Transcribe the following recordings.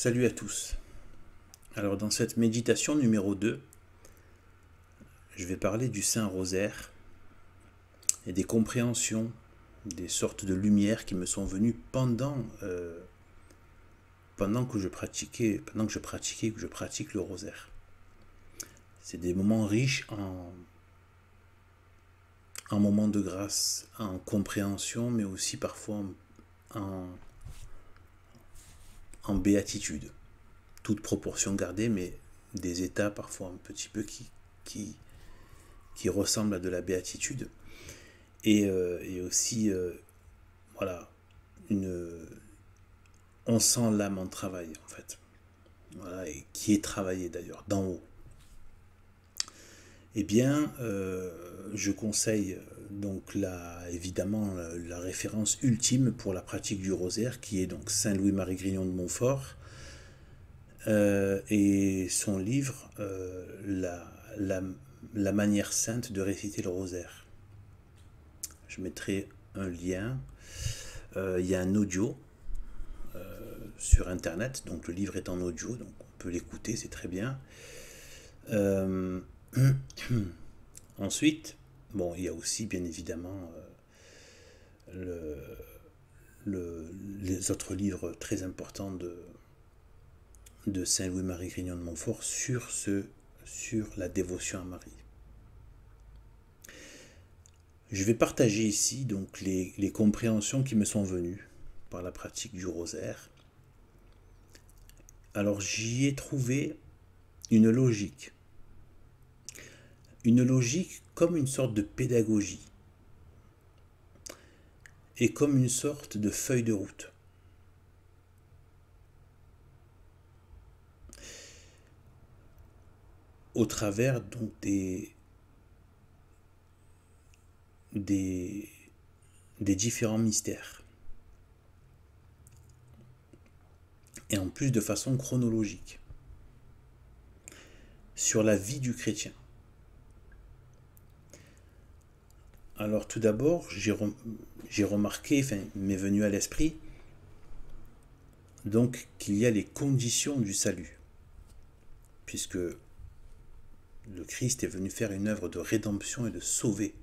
Salut à tous. Alors dans cette méditation numéro 2, je vais parler du Saint-Rosaire et des compréhensions, des sortes de lumières qui me sont venues pendant que je pratique le rosaire. C'est des moments riches en moments de grâce, en compréhension, mais aussi parfois en béatitude. Toute proportion gardée, mais des états parfois un petit peu qui ressemblent à de la béatitude. Et aussi, voilà, on sent l'âme en travail, en fait. Voilà, et qui est travaillée d'ailleurs, d'en haut. Eh bien, je conseille donc évidemment la référence ultime pour la pratique du rosaire, qui est donc Saint Louis-Marie Grignon de Montfort, et son livre la manière sainte de réciter le rosaire. Je mettrai un lien. Il y a un audio sur internet, donc le livre est en audio, donc on peut l'écouter, c'est très bien. Ensuite, bon, il y a aussi bien évidemment les autres livres très importants de Saint Louis-Marie Grignon de Montfort sur la dévotion à Marie. Je vais partager ici donc les compréhensions qui me sont venues par la pratique du rosaire. Alors j'y ai trouvé une logique comme une sorte de pédagogie et comme une sorte de feuille de route. Au travers donc des différents mystères. Et en plus de façon chronologique. Sur la vie du chrétien. Alors tout d'abord, j'ai remarqué, m'est venu à l'esprit, donc qu'il y a les conditions du salut. Puisque le Christ est venu faire une œuvre de rédemption et de sauver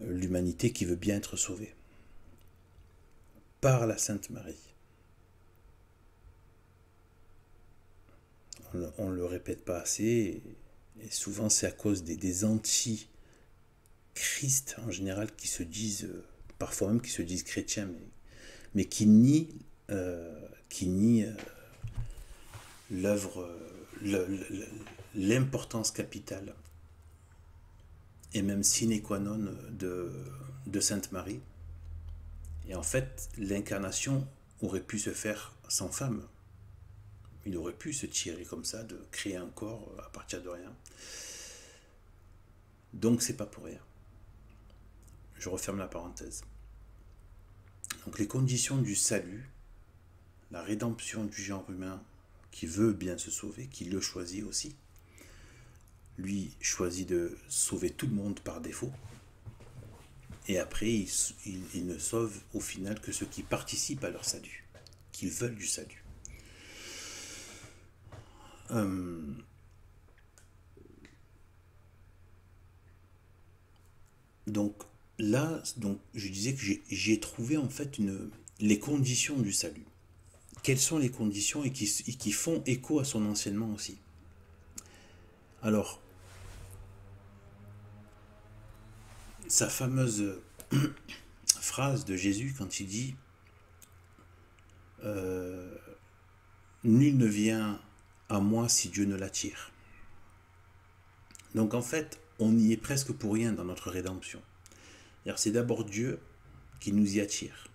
l'humanité qui veut bien être sauvée par la Sainte Marie. On ne le répète pas assez, et souvent c'est à cause des anti-Christ en général qui se disent, parfois même qui se disent chrétiens, mais qui nient l'œuvre, l'importance capitale et même sine qua non de Sainte Marie. Et en fait, l'incarnation aurait pu se faire sans femme. Il aurait pu se tirer comme ça, de créer un corps à partir de rien. Donc c'est pas pour rien. Je referme la parenthèse. Donc les conditions du salut, la rédemption du genre humain qui veut bien se sauver, qui le choisit aussi. Lui choisit de sauver tout le monde par défaut. Et après, il ne sauve au final que ceux qui participent à leur salut, qui veulent du salut. Donc là, je disais que j'ai trouvé en fait les conditions du salut. Quelles sont les conditions et qui font écho à son enseignement aussi. Alors, sa fameuse phrase de Jésus quand il dit nul ne vient à moi si Dieu ne l'attire. Donc en fait, on y est presque pour rien dans notre rédemption. C'est d'abord Dieu qui nous y attire.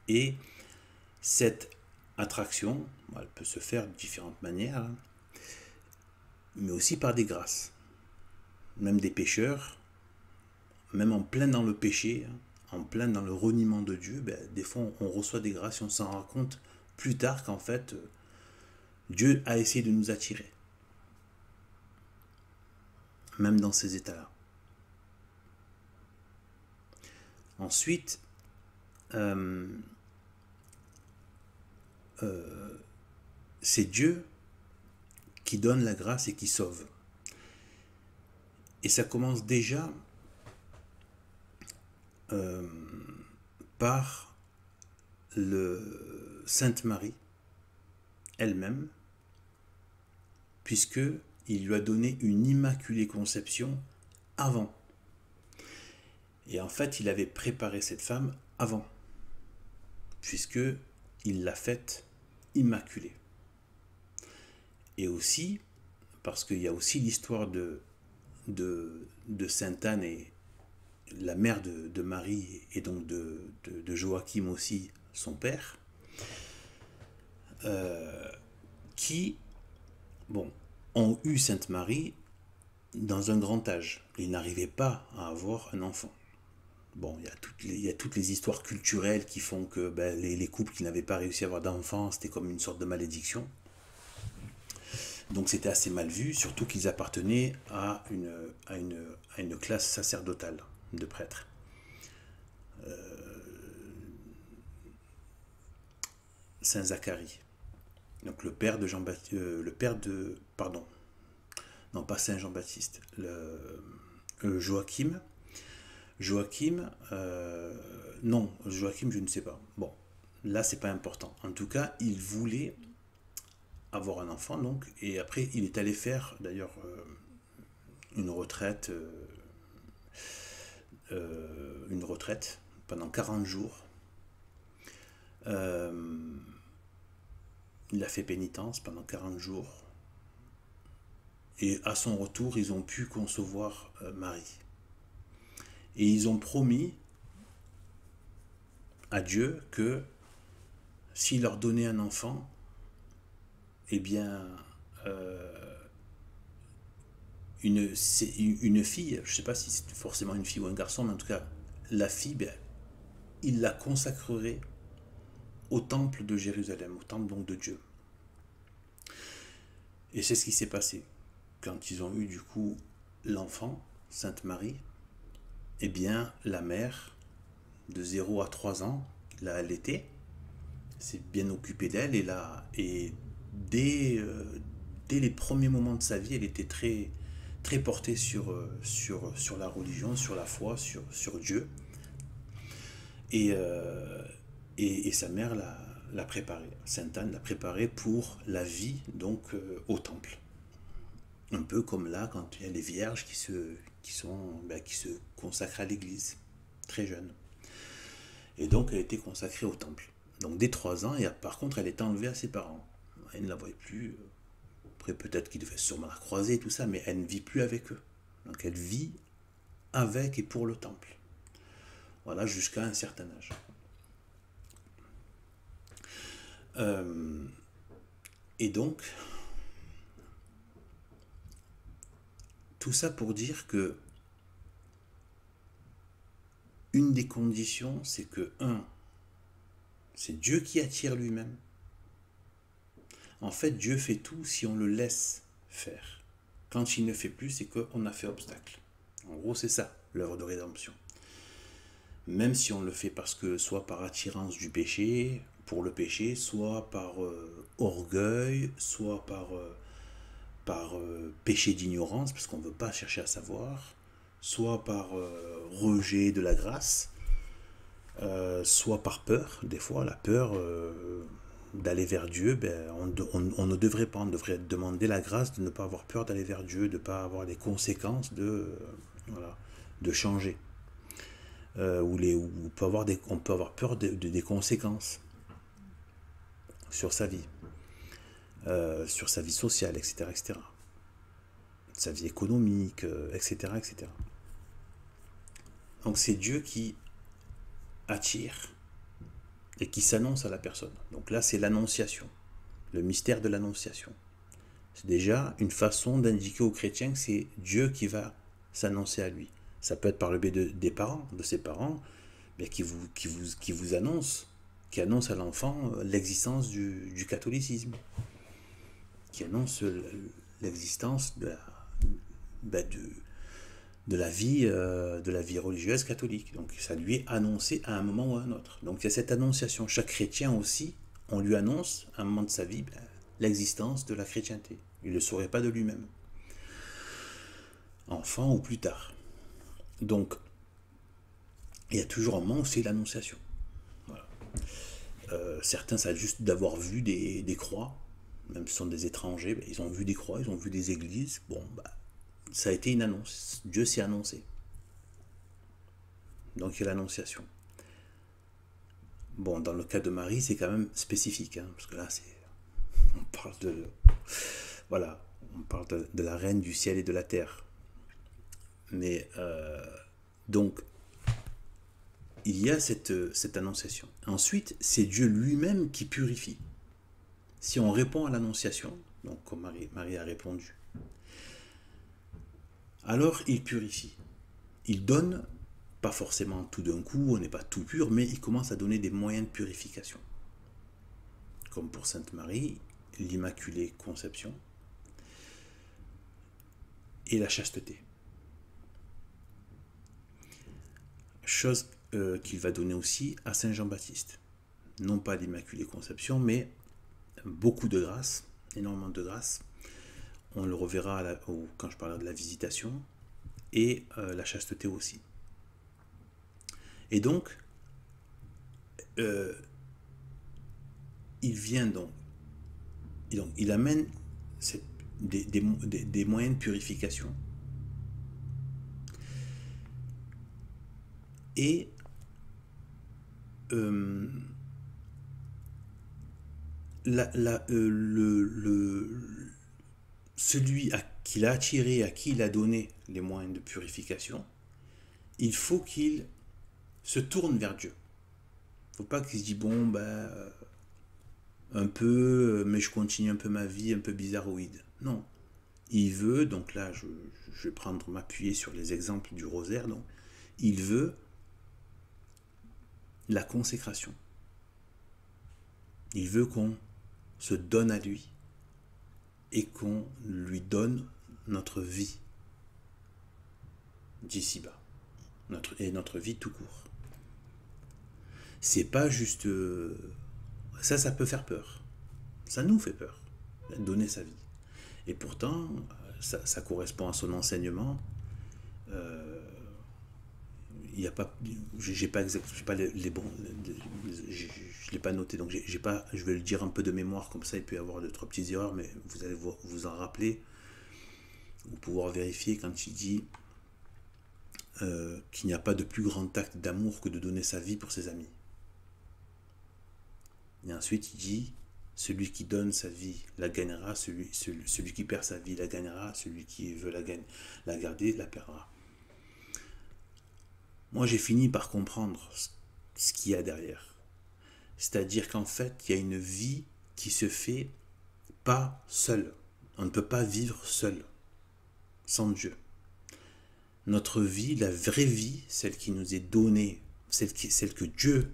Et cette attraction, elle peut se faire de différentes manières, mais aussi par des grâces. Même des pécheurs, même en plein dans le péché, en plein dans le reniement de Dieu, des fois on reçoit des grâces et on s'en rend compte plus tard qu'en fait Dieu a essayé de nous attirer. Même dans ces états-là. Ensuite, euh, c'est Dieu qui donne la grâce et qui sauve. Et ça commence déjà par le Sainte Marie elle-même, puisque il lui a donné une immaculée conception avant. Et en fait, il avait préparé cette femme avant, puisque il l'a faite immaculée. Et aussi, parce qu'il y a aussi l'histoire de Sainte Anne et la mère de Marie, et donc de Joachim aussi, son père, qui, bon, ont eu Sainte Marie dans un grand âge. Ils n'arrivaient pas à avoir un enfant. Bon, il y a toutes les histoires culturelles qui font que les couples qui n'avaient pas réussi à avoir d'enfants, c'était comme une sorte de malédiction. Donc c'était assez mal vu, surtout qu'ils appartenaient à une classe sacerdotale de prêtres. Saint Zacharie, donc le père de Jean-Baptiste, pardon, non pas Saint Jean-Baptiste, Joachim, non, Joachim je ne sais pas. Bon, là c'est pas important. En tout cas, il voulait avoir un enfant, donc, et après il est allé faire d'ailleurs une retraite pendant 40 jours. Il a fait pénitence pendant 40 jours. Et à son retour, ils ont pu concevoir Marie. Et ils ont promis à Dieu que s'il leur donnait un enfant, eh bien, une fille, je ne sais pas si c'est forcément une fille ou un garçon, mais en tout cas, la fille, il la consacrerait au temple de Jérusalem, au temple donc de Dieu. Et c'est ce qui s'est passé. Quand ils ont eu du coup l'enfant, Sainte Marie, eh bien la mère, de 0 à 3 ans, l'a allaitée, s'est bien occupée d'elle, et dès les premiers moments de sa vie, elle était très, très portée sur la religion, sur la foi, sur Dieu. Et sa mère l'a préparée, Sainte Anne l'a préparée pour la vie donc au temple. Un peu comme là quand il y a les vierges qui se consacrent à l'église, très jeunes. Et donc elle était consacrée au temple. Donc dès 3 ans, et par contre elle était enlevée à ses parents. Elle ne la voyait plus. Après peut-être qu'ils devaient sûrement la croiser et tout ça, mais elle ne vit plus avec eux. Donc elle vit avec et pour le temple. Voilà, jusqu'à un certain âge. Et donc, tout ça pour dire que une des conditions, c'est que, c'est Dieu qui attire lui-même. En fait, Dieu fait tout si on le laisse faire. Quand il ne fait plus, c'est qu'on a fait obstacle. En gros, c'est ça, l'œuvre de rédemption. Même si on le fait parce que, soit par attirance du péché, pour le péché, soit par orgueil, soit par péché d'ignorance, parce qu'on ne veut pas chercher à savoir, soit par rejet de la grâce, soit par peur, des fois, la peur d'aller vers Dieu, on ne devrait pas, on devrait demander la grâce de ne pas avoir peur d'aller vers Dieu, de ne pas avoir les conséquences de changer. On peut avoir peur des conséquences sur sa vie, sur sa vie sociale, etc., etc., sa vie économique, etc., etc. Donc c'est Dieu qui attire et qui s'annonce à la personne. Donc là, c'est l'annonciation, le mystère de l'annonciation. C'est déjà une façon d'indiquer aux chrétiens que c'est Dieu qui va s'annoncer à lui. Ça peut être par le biais des parents, de ses parents, qui vous annoncent, qui annonce à l'enfant l'existence du catholicisme, qui annonce l'existence de la vie religieuse catholique. Donc ça lui est annoncé à un moment ou à un autre. Donc il y a cette annonciation. Chaque chrétien aussi, on lui annonce à un moment de sa vie l'existence de la chrétienté. Il ne le saurait pas de lui-même. Enfant ou plus tard. Donc il y a toujours un moment où c'est l'annonciation. Voilà. Certains, ça a juste d'avoir vu des croix, même si ce sont des étrangers, ils ont vu des croix, ils ont vu des églises. Bon, ça a été une annonce. Dieu s'est annoncé. Donc il y a l'annonciation. Bon, dans le cas de Marie, c'est quand même spécifique, hein, parce que là, on parle voilà, on parle de la reine du ciel et de la terre. Mais donc, il y a cette annonciation. Ensuite, c'est Dieu lui-même qui purifie. Si on répond à l'annonciation, donc comme Marie a répondu, alors il purifie. Il donne, pas forcément tout d'un coup, on n'est pas tout pur, mais il commence à donner des moyens de purification. Comme pour Sainte Marie, l'Immaculée Conception et la chasteté. Chose qu'il va donner aussi à Saint Jean-Baptiste. Non pas l'Immaculée Conception, mais beaucoup de grâce, énormément de grâce. On le reverra quand je parlerai de la visitation, et la chasteté aussi. Et donc, il vient donc, il amène des moyens de purification. Et celui qu'il a attiré, à qui il a donné les moyens de purification, il faut qu'il se tourne vers Dieu. Il ne faut pas qu'il se dise, bon, un peu, mais je continue un peu ma vie, un peu bizarroïde. Non. Il veut, donc là, je vais m'appuyer sur les exemples du rosaire, donc, il veut la consécration. Il veut qu'on se donne à lui et qu'on lui donne notre vie d'ici-bas, notre vie tout court. C'est pas juste... ça peut faire peur. Ça nous fait peur, donner sa vie. Et pourtant, ça correspond à son enseignement. Il y a pas, j'ai pas les bons, je l'ai pas noté, donc je vais le dire un peu de mémoire, comme ça il peut y avoir 2-3 petites erreurs, mais vous allez vous en rappeler, ou pouvoir vérifier quand il dit qu'il n'y a pas de plus grand acte d'amour que de donner sa vie pour ses amis. Et ensuite il dit, celui qui donne sa vie la gagnera, celui qui perd sa vie la gagnera, celui qui veut la garder la perdra. Moi, j'ai fini par comprendre ce qu'il y a derrière. C'est-à-dire qu'en fait, il y a une vie qui se fait pas seule. On ne peut pas vivre seul, sans Dieu. Notre vie, la vraie vie, celle qui nous est donnée, celle que Dieu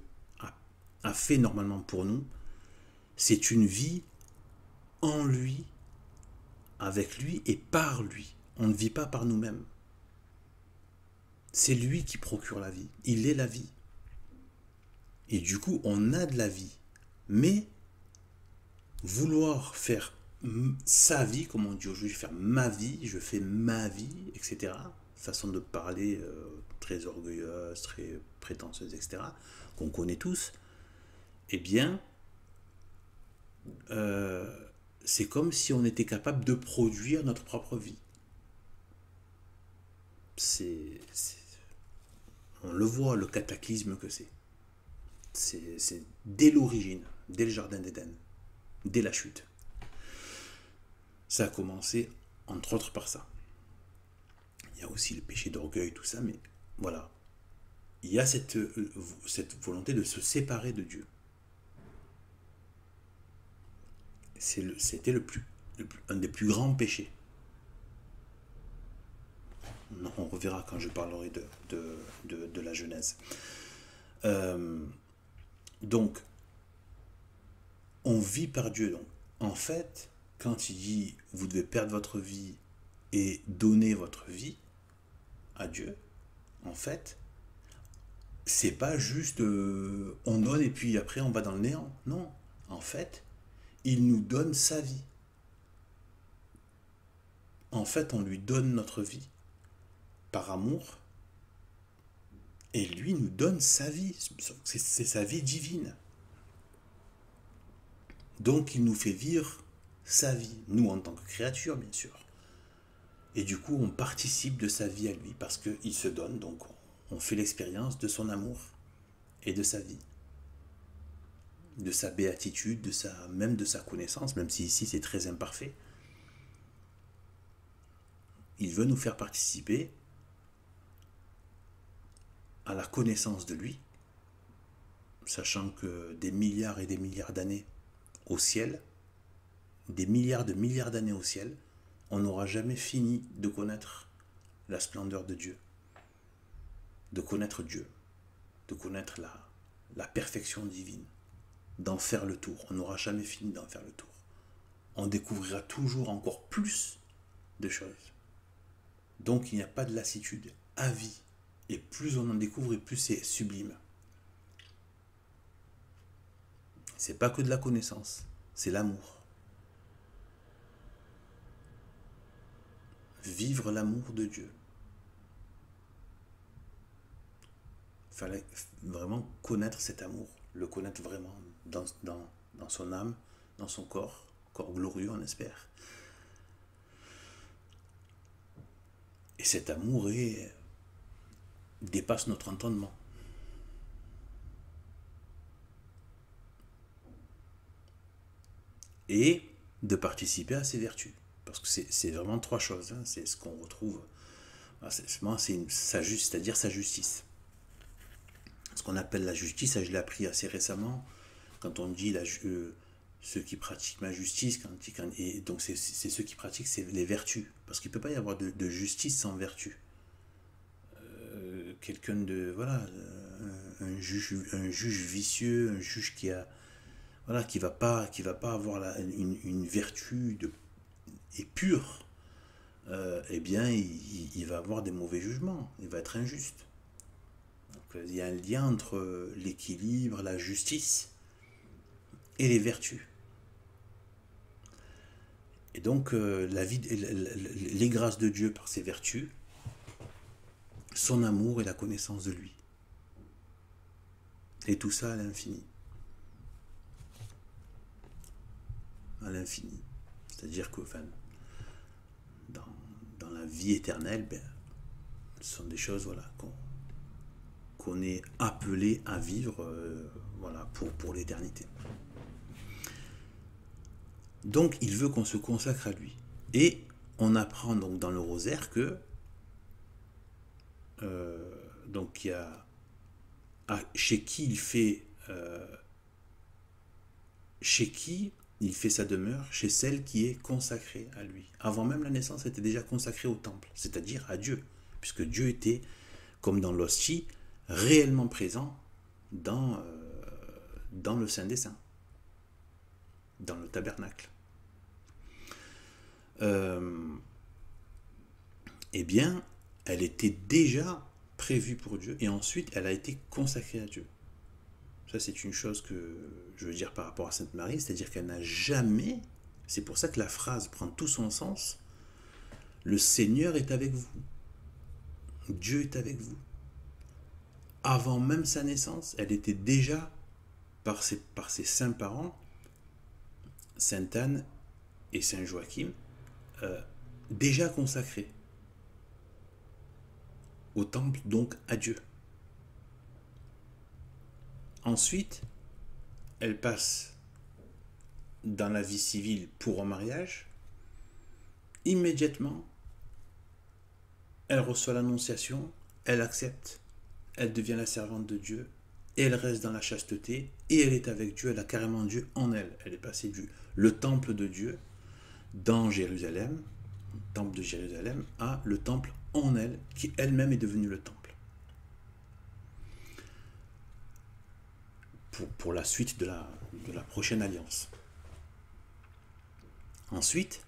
a fait normalement pour nous, c'est une vie en lui, avec lui et par lui. On ne vit pas par nous-mêmes. C'est lui qui procure la vie. Il est la vie. Et du coup, on a de la vie. Mais vouloir faire sa vie, comme on dit aujourd'hui, faire ma vie, je fais ma vie, etc. Façon de parler très orgueilleuse, très prétentieuse, etc. Qu'on connaît tous. Eh bien, c'est comme si on était capable de produire notre propre vie. On le voit, le cataclysme que c'est. C'est dès l'origine, dès le jardin d'Éden, dès la chute. Ça a commencé, entre autres, par ça. Il y a aussi le péché d'orgueil, tout ça, mais voilà. Il y a cette volonté de se séparer de Dieu. C'était un des plus grands péchés. On reverra quand je parlerai de la Genèse. Donc, on vit par Dieu. Donc, en fait, quand il dit vous devez perdre votre vie et donner votre vie, à Dieu, en fait, c'est pas juste on donne et puis après on va dans le néant. Non, en fait, il nous donne sa vie. En fait, on lui donne notre vie par amour et lui nous donne sa vie. C'est sa vie divine. Donc il nous fait vivre sa vie, nous en tant que créatures, bien sûr. Et du coup, on participe de sa vie à lui parce qu'il se donne, donc on fait l'expérience de son amour et de sa vie, de sa béatitude, même de sa connaissance, même si ici c'est très imparfait. Il veut nous faire participer à la connaissance de lui, sachant que des milliards et des milliards d'années au ciel, des milliards de milliards d'années au ciel, on n'aura jamais fini de connaître la splendeur de Dieu, de connaître Dieu, de connaître la perfection divine, d'en faire le tour. On n'aura jamais fini d'en faire le tour. On découvrira toujours encore plus de choses. Donc il n'y a pas de lassitude, à vie. Et plus on en découvre, et plus c'est sublime. C'est pas que de la connaissance, c'est l'amour. Vivre l'amour de Dieu. Il fallait vraiment connaître cet amour, le connaître vraiment dans son âme, dans son corps glorieux, on espère. Et cet amour dépasse notre entendement. Et de participer à ses vertus. Parce que c'est vraiment trois choses. Hein. C'est ce qu'on retrouve. C'est-à-dire sa justice. Ce qu'on appelle la justice, ça je l'ai appris assez récemment, quand on dit ceux qui pratiquent ma justice, et donc c'est ceux qui pratiquent les vertus. Parce qu'il ne peut pas y avoir de justice sans vertu. Quelqu'un de. Voilà, un juge vicieux, un juge qui va pas avoir une vertu et pure, eh bien il va avoir des mauvais jugements, il va être injuste. Donc, il y a un lien entre l'équilibre, la justice et les vertus. Et donc les grâces de Dieu par ses vertus, son amour et la connaissance de lui. Et tout ça à l'infini. À l'infini. C'est-à-dire que dans la vie éternelle, ce sont des choses qu'on est appelé à vivre pour l'éternité. Donc il veut qu'on se consacre à lui. Et on apprend donc dans le rosaire que donc il y a chez qui il fait sa demeure, chez celle qui est consacrée à lui. Avant même la naissance, elle était déjà consacrée au temple, c'est-à-dire à Dieu, puisque Dieu était, comme dans l'hostie, réellement présent dans le Saint des Saints, dans le tabernacle. Eh bien, elle était déjà prévue pour Dieu, et ensuite elle a été consacrée à Dieu. Ça, c'est une chose que je veux dire par rapport à Sainte Marie, c'est-à-dire qu'elle n'a jamais, c'est pour ça que la phrase prend tout son sens, le Seigneur est avec vous, Dieu est avec vous. Avant même sa naissance, elle était déjà, par ses saints parents, Sainte Anne et Saint Joachim, déjà consacrée au temple, donc à Dieu. Ensuite, elle passe dans la vie civile pour un mariage. Immédiatement, elle reçoit l'annonciation, elle accepte, elle devient la servante de Dieu, et elle reste dans la chasteté, et elle est avec Dieu, elle a carrément Dieu en elle. Elle est passée le temple de Dieu dans Jérusalem, le temple de Jérusalem, à le temple en elle, qui elle-même est devenue le temple. Pour la suite de la prochaine alliance. Ensuite,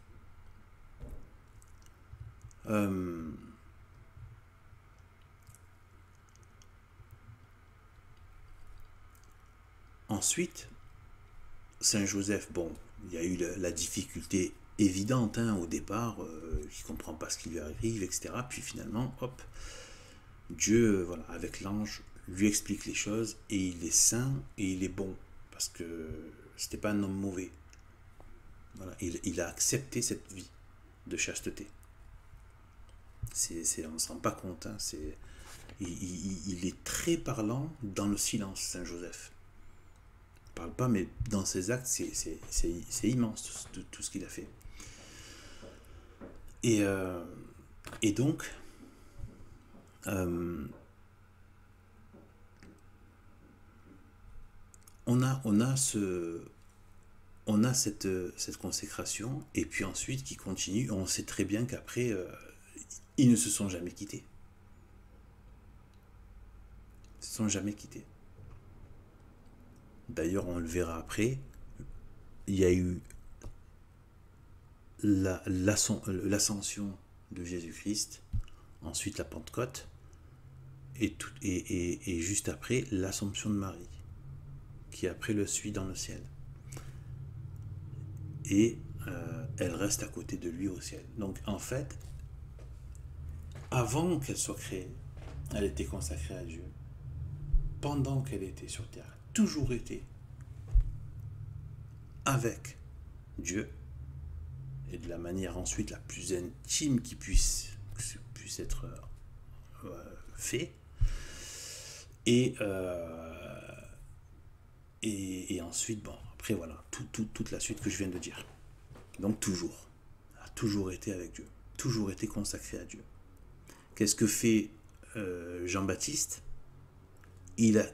ensuite, Saint Joseph, bon, il y a eu la difficulté évidente hein, au départ, il ne comprend pas ce qui lui arrive, etc. Puis finalement, hop, Dieu, voilà, avec l'ange, lui explique les choses et il est saint et il est bon parce que c'était pas un homme mauvais. Voilà, il a accepté cette vie de chasteté. On ne se rend pas compte. Hein, il est très parlant dans le silence, Saint Joseph. Il ne parle pas, mais dans ses actes, c'est immense tout ce qu'il a fait. Et donc, on a cette consécration, et puis ensuite qui continue. On sait très bien qu'après, ils ne se sont jamais quittés. Ils ne se sont jamais quittés. D'ailleurs, on le verra après, il y a eu l'ascension de Jésus-Christ, ensuite la Pentecôte, et juste après, l'Assomption de Marie, qui après le suit dans le ciel. Et elle reste à côté de lui au ciel. Donc en fait, avant qu'elle soit créée, elle était consacrée à Dieu. Pendant qu'elle était sur terre, toujours été avec Dieu, et de la manière ensuite la plus intime qui puisse être fait. Et ensuite, bon, après voilà, toute la suite que je viens de dire. Donc a toujours été avec Dieu, toujours été consacré à Dieu. Qu'est-ce que fait Jean-Baptiste ? Il a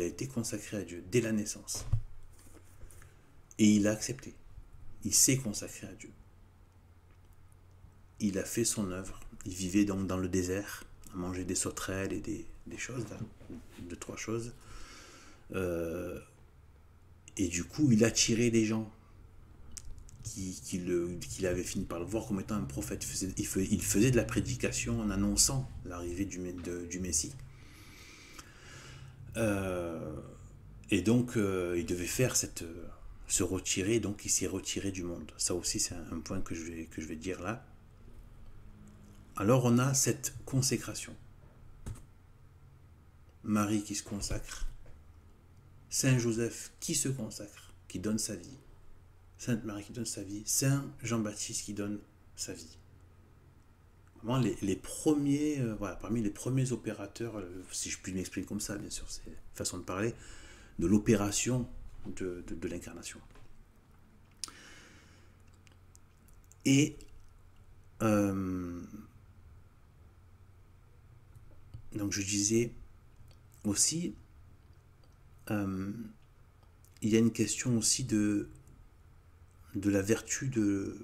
été consacré à Dieu dès la naissance. Et il a accepté. Il s'est consacré à Dieu. Il a fait son œuvre. Il vivait donc dans le désert, à manger des sauterelles et des choses, là, 2-3 choses. Et du coup, il attirait les gens qu'il avait fini par le voir comme étant un prophète. Il faisait de la prédication en annonçant l'arrivée du Messie. Et donc, il devait faire se retirer, donc il s'est retiré du monde. Ça aussi, c'est un point que je vais dire là. Alors, on a cette consécration. Marie qui se consacre, Saint Joseph qui se consacre, qui donne sa vie, Sainte Marie qui donne sa vie, Saint Jean-Baptiste qui donne sa vie. Vraiment les premiers, voilà, parmi les premiers opérateurs, si je puis m'exprimer comme ça, bien sûr, c'est une façon de parler, de l'opération de l'incarnation. Et donc je disais aussi, il y a une question aussi de la vertu de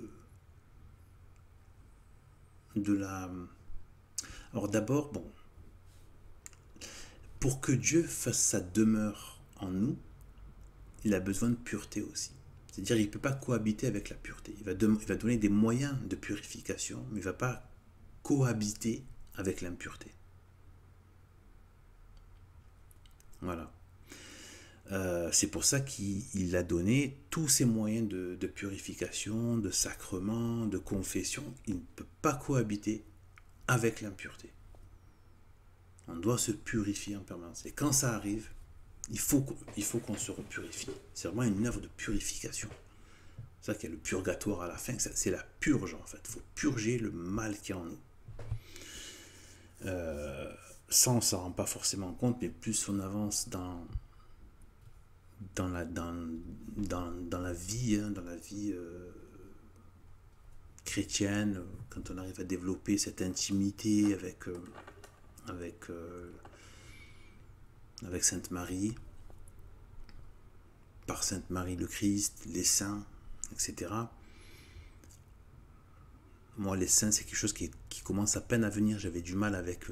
la... Alors d'abord, bon, pour que Dieu fasse sa demeure en nous, il a besoin de pureté aussi. C'est-à-dire qu'il ne peut pas cohabiter avec la pureté. Il va donner des moyens de purification, mais il ne va pas cohabiter avec l'impureté. Voilà. C'est pour ça qu'il a donné tous ces moyens de purification, de sacrement, de confession. Il ne peut pas cohabiter avec l'impureté. On doit se purifier en permanence. Et quand ça arrive, il faut qu'on se repurifie. C'est vraiment une œuvre de purification. C'est ça qu'il y a le purgatoire à la fin. C'est la purge en fait. Il faut purger le mal qu'il y a en nous. Ça, on ne s'en rend pas forcément compte, mais plus on avance dans la vie, hein, chrétienne, quand on arrive à développer cette intimité avec Sainte Marie, par Sainte Marie le Christ, les saints, etc. Moi, les saints, c'est quelque chose qui commence à peine à venir. J'avais du mal avec...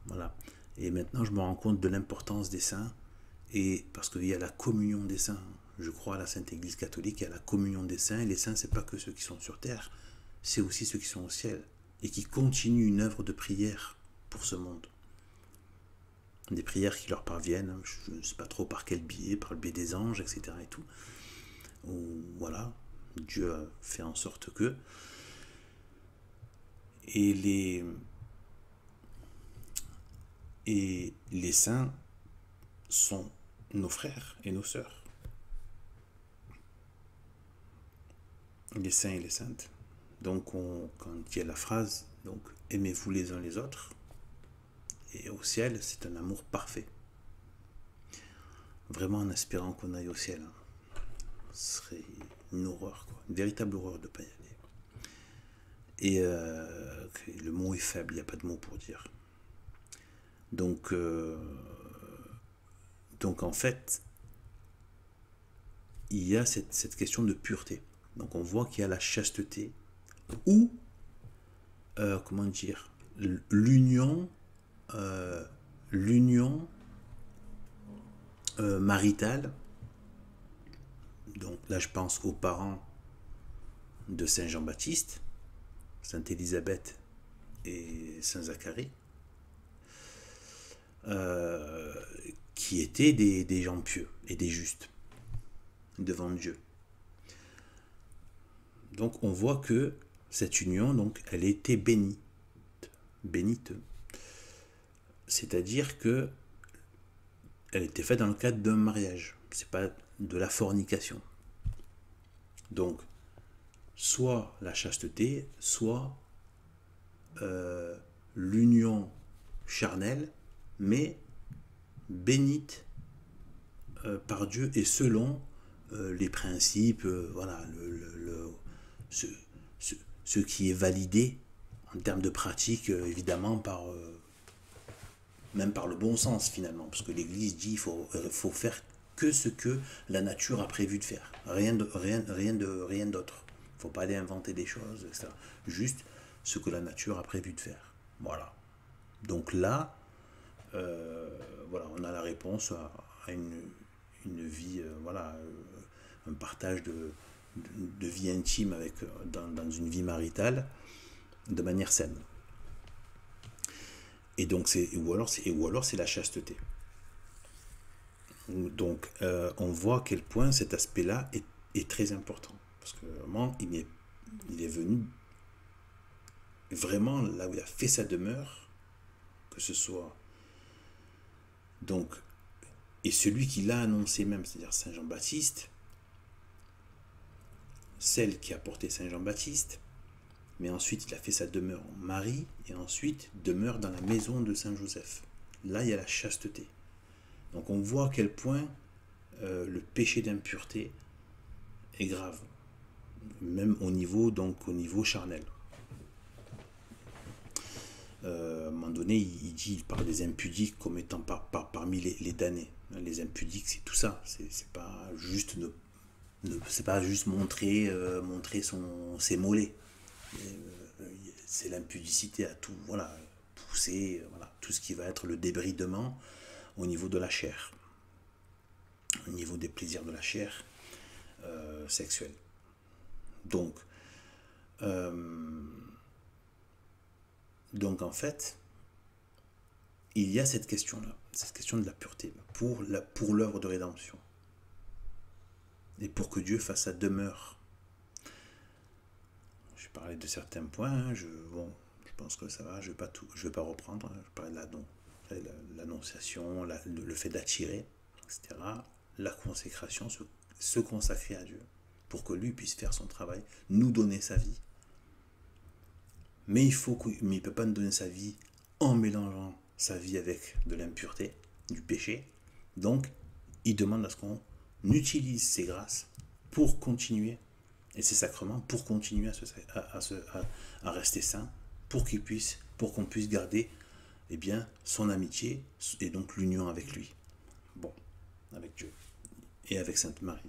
voilà. Et maintenant, je me rends compte de l'importance des saints. Et parce qu'il y a la communion des saints. Je crois à la Sainte Église catholique, il y a la communion des saints. Et les saints, c'est pas que ceux qui sont sur terre, c'est aussi ceux qui sont au ciel. Et qui continuent une œuvre de prière pour ce monde. des prières qui leur parviennent, je ne sais pas trop par quel biais, par le biais des anges, etc. et tout. Ou, voilà, Dieu a fait en sorte que. Et les saints sont nos frères et nos sœurs. Les saints et les saintes. Donc quand il y a la phrase, donc aimez-vous les uns les autres, et au ciel, c'est un amour parfait. Vraiment en espérant qu'on aille au ciel. Ce serait une horreur, quoi. Une véritable horreur de ne pas y aller. Et le mot est faible, il n'y a pas de mot pour dire. Donc en fait, il y a cette question de pureté. Donc on voit qu'il y a la chasteté, ou, comment dire, l'union maritale. Donc là je pense aux parents de Saint Jean-Baptiste, Sainte Élisabeth et Saint Zacharie, qui étaient des gens pieux et des justes devant Dieu. Donc on voit que cette union, donc, elle était bénite. C'est-à-dire que elle était faite dans le cadre d'un mariage. C'est pas de la fornication. Donc, soit la chasteté, soit l'union charnelle, mais bénite par Dieu et selon les principes, voilà, ce qui est validé en termes de pratique, évidemment, même par le bon sens finalement, parce que l'Église dit qu'il faut faire que ce que la nature a prévu de faire, rien d'autre. Il ne faut pas aller inventer des choses, etc. Juste ce que la nature a prévu de faire. Voilà. Donc là, voilà, on a la réponse à une vie, voilà, un partage de vie intime dans une vie maritale de manière saine. Et donc ou alors c'est la chasteté. Donc on voit à quel point cet aspect-là est très important, parce que vraiment il est venu vraiment là où il a fait sa demeure, que ce soit donc, et celui qui l'a annoncé même, c'est-à-dire Saint Jean-Baptiste, celle qui a porté Saint Jean-Baptiste, mais ensuite il a fait sa demeure en Marie, et ensuite demeure dans la maison de Saint Joseph. Là il y a la chasteté. Donc on voit à quel point le péché d'impureté est grave, même au niveau charnel. À un moment donné, il parle des impudiques comme étant parmi les damnés. Les impudiques, c'est tout ça. C'est pas juste c'est pas juste montrer ses mollets. C'est l'impudicité à tout, voilà, pousser, voilà, tout ce qui va être le débridement au niveau de la chair, au niveau des plaisirs de la chair sexuelle. Donc en fait, il y a cette question-là, cette question de la pureté, pour l'œuvre de rédemption, et pour que Dieu fasse sa demeure. Je parlais de certains points, hein, je pense que ça va, je vais pas reprendre, je parlais de l'annonciation, le fait d'attirer, etc., la consécration, se consacrer à Dieu, pour que lui puisse faire son travail, nous donner sa vie. Mais il ne peut pas nous donner sa vie en mélangeant sa vie avec de l'impureté, du péché. Donc, il demande à ce qu'on utilise ses grâces pour continuer, et ses sacrements, pour continuer à rester saint, pour qu'on puisse garder son amitié, et donc l'union avec lui. Bon, avec Dieu, et avec Sainte Marie.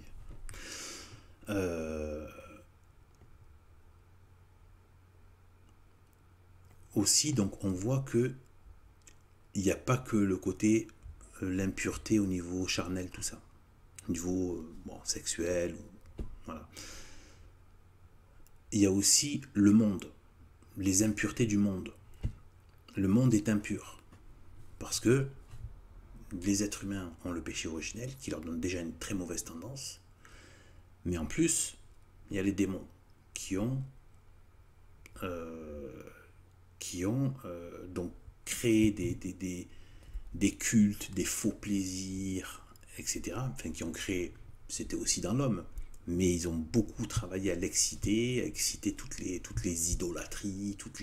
Aussi, donc on voit que il n'y a pas que le côté l'impureté au niveau charnel, tout ça, au niveau sexuel, voilà. Il y a aussi le monde, les impuretés du monde. Le monde est impur parce que les êtres humains ont le péché originel, qui leur donne déjà une très mauvaise tendance. Mais en plus, il y a les démons qui ont donc créé des cultes, des faux plaisirs, etc. Enfin, qui ont créé, c'était aussi dans l'homme, mais ils ont beaucoup travaillé à l'exciter, à exciter toutes les idolâtries, toutes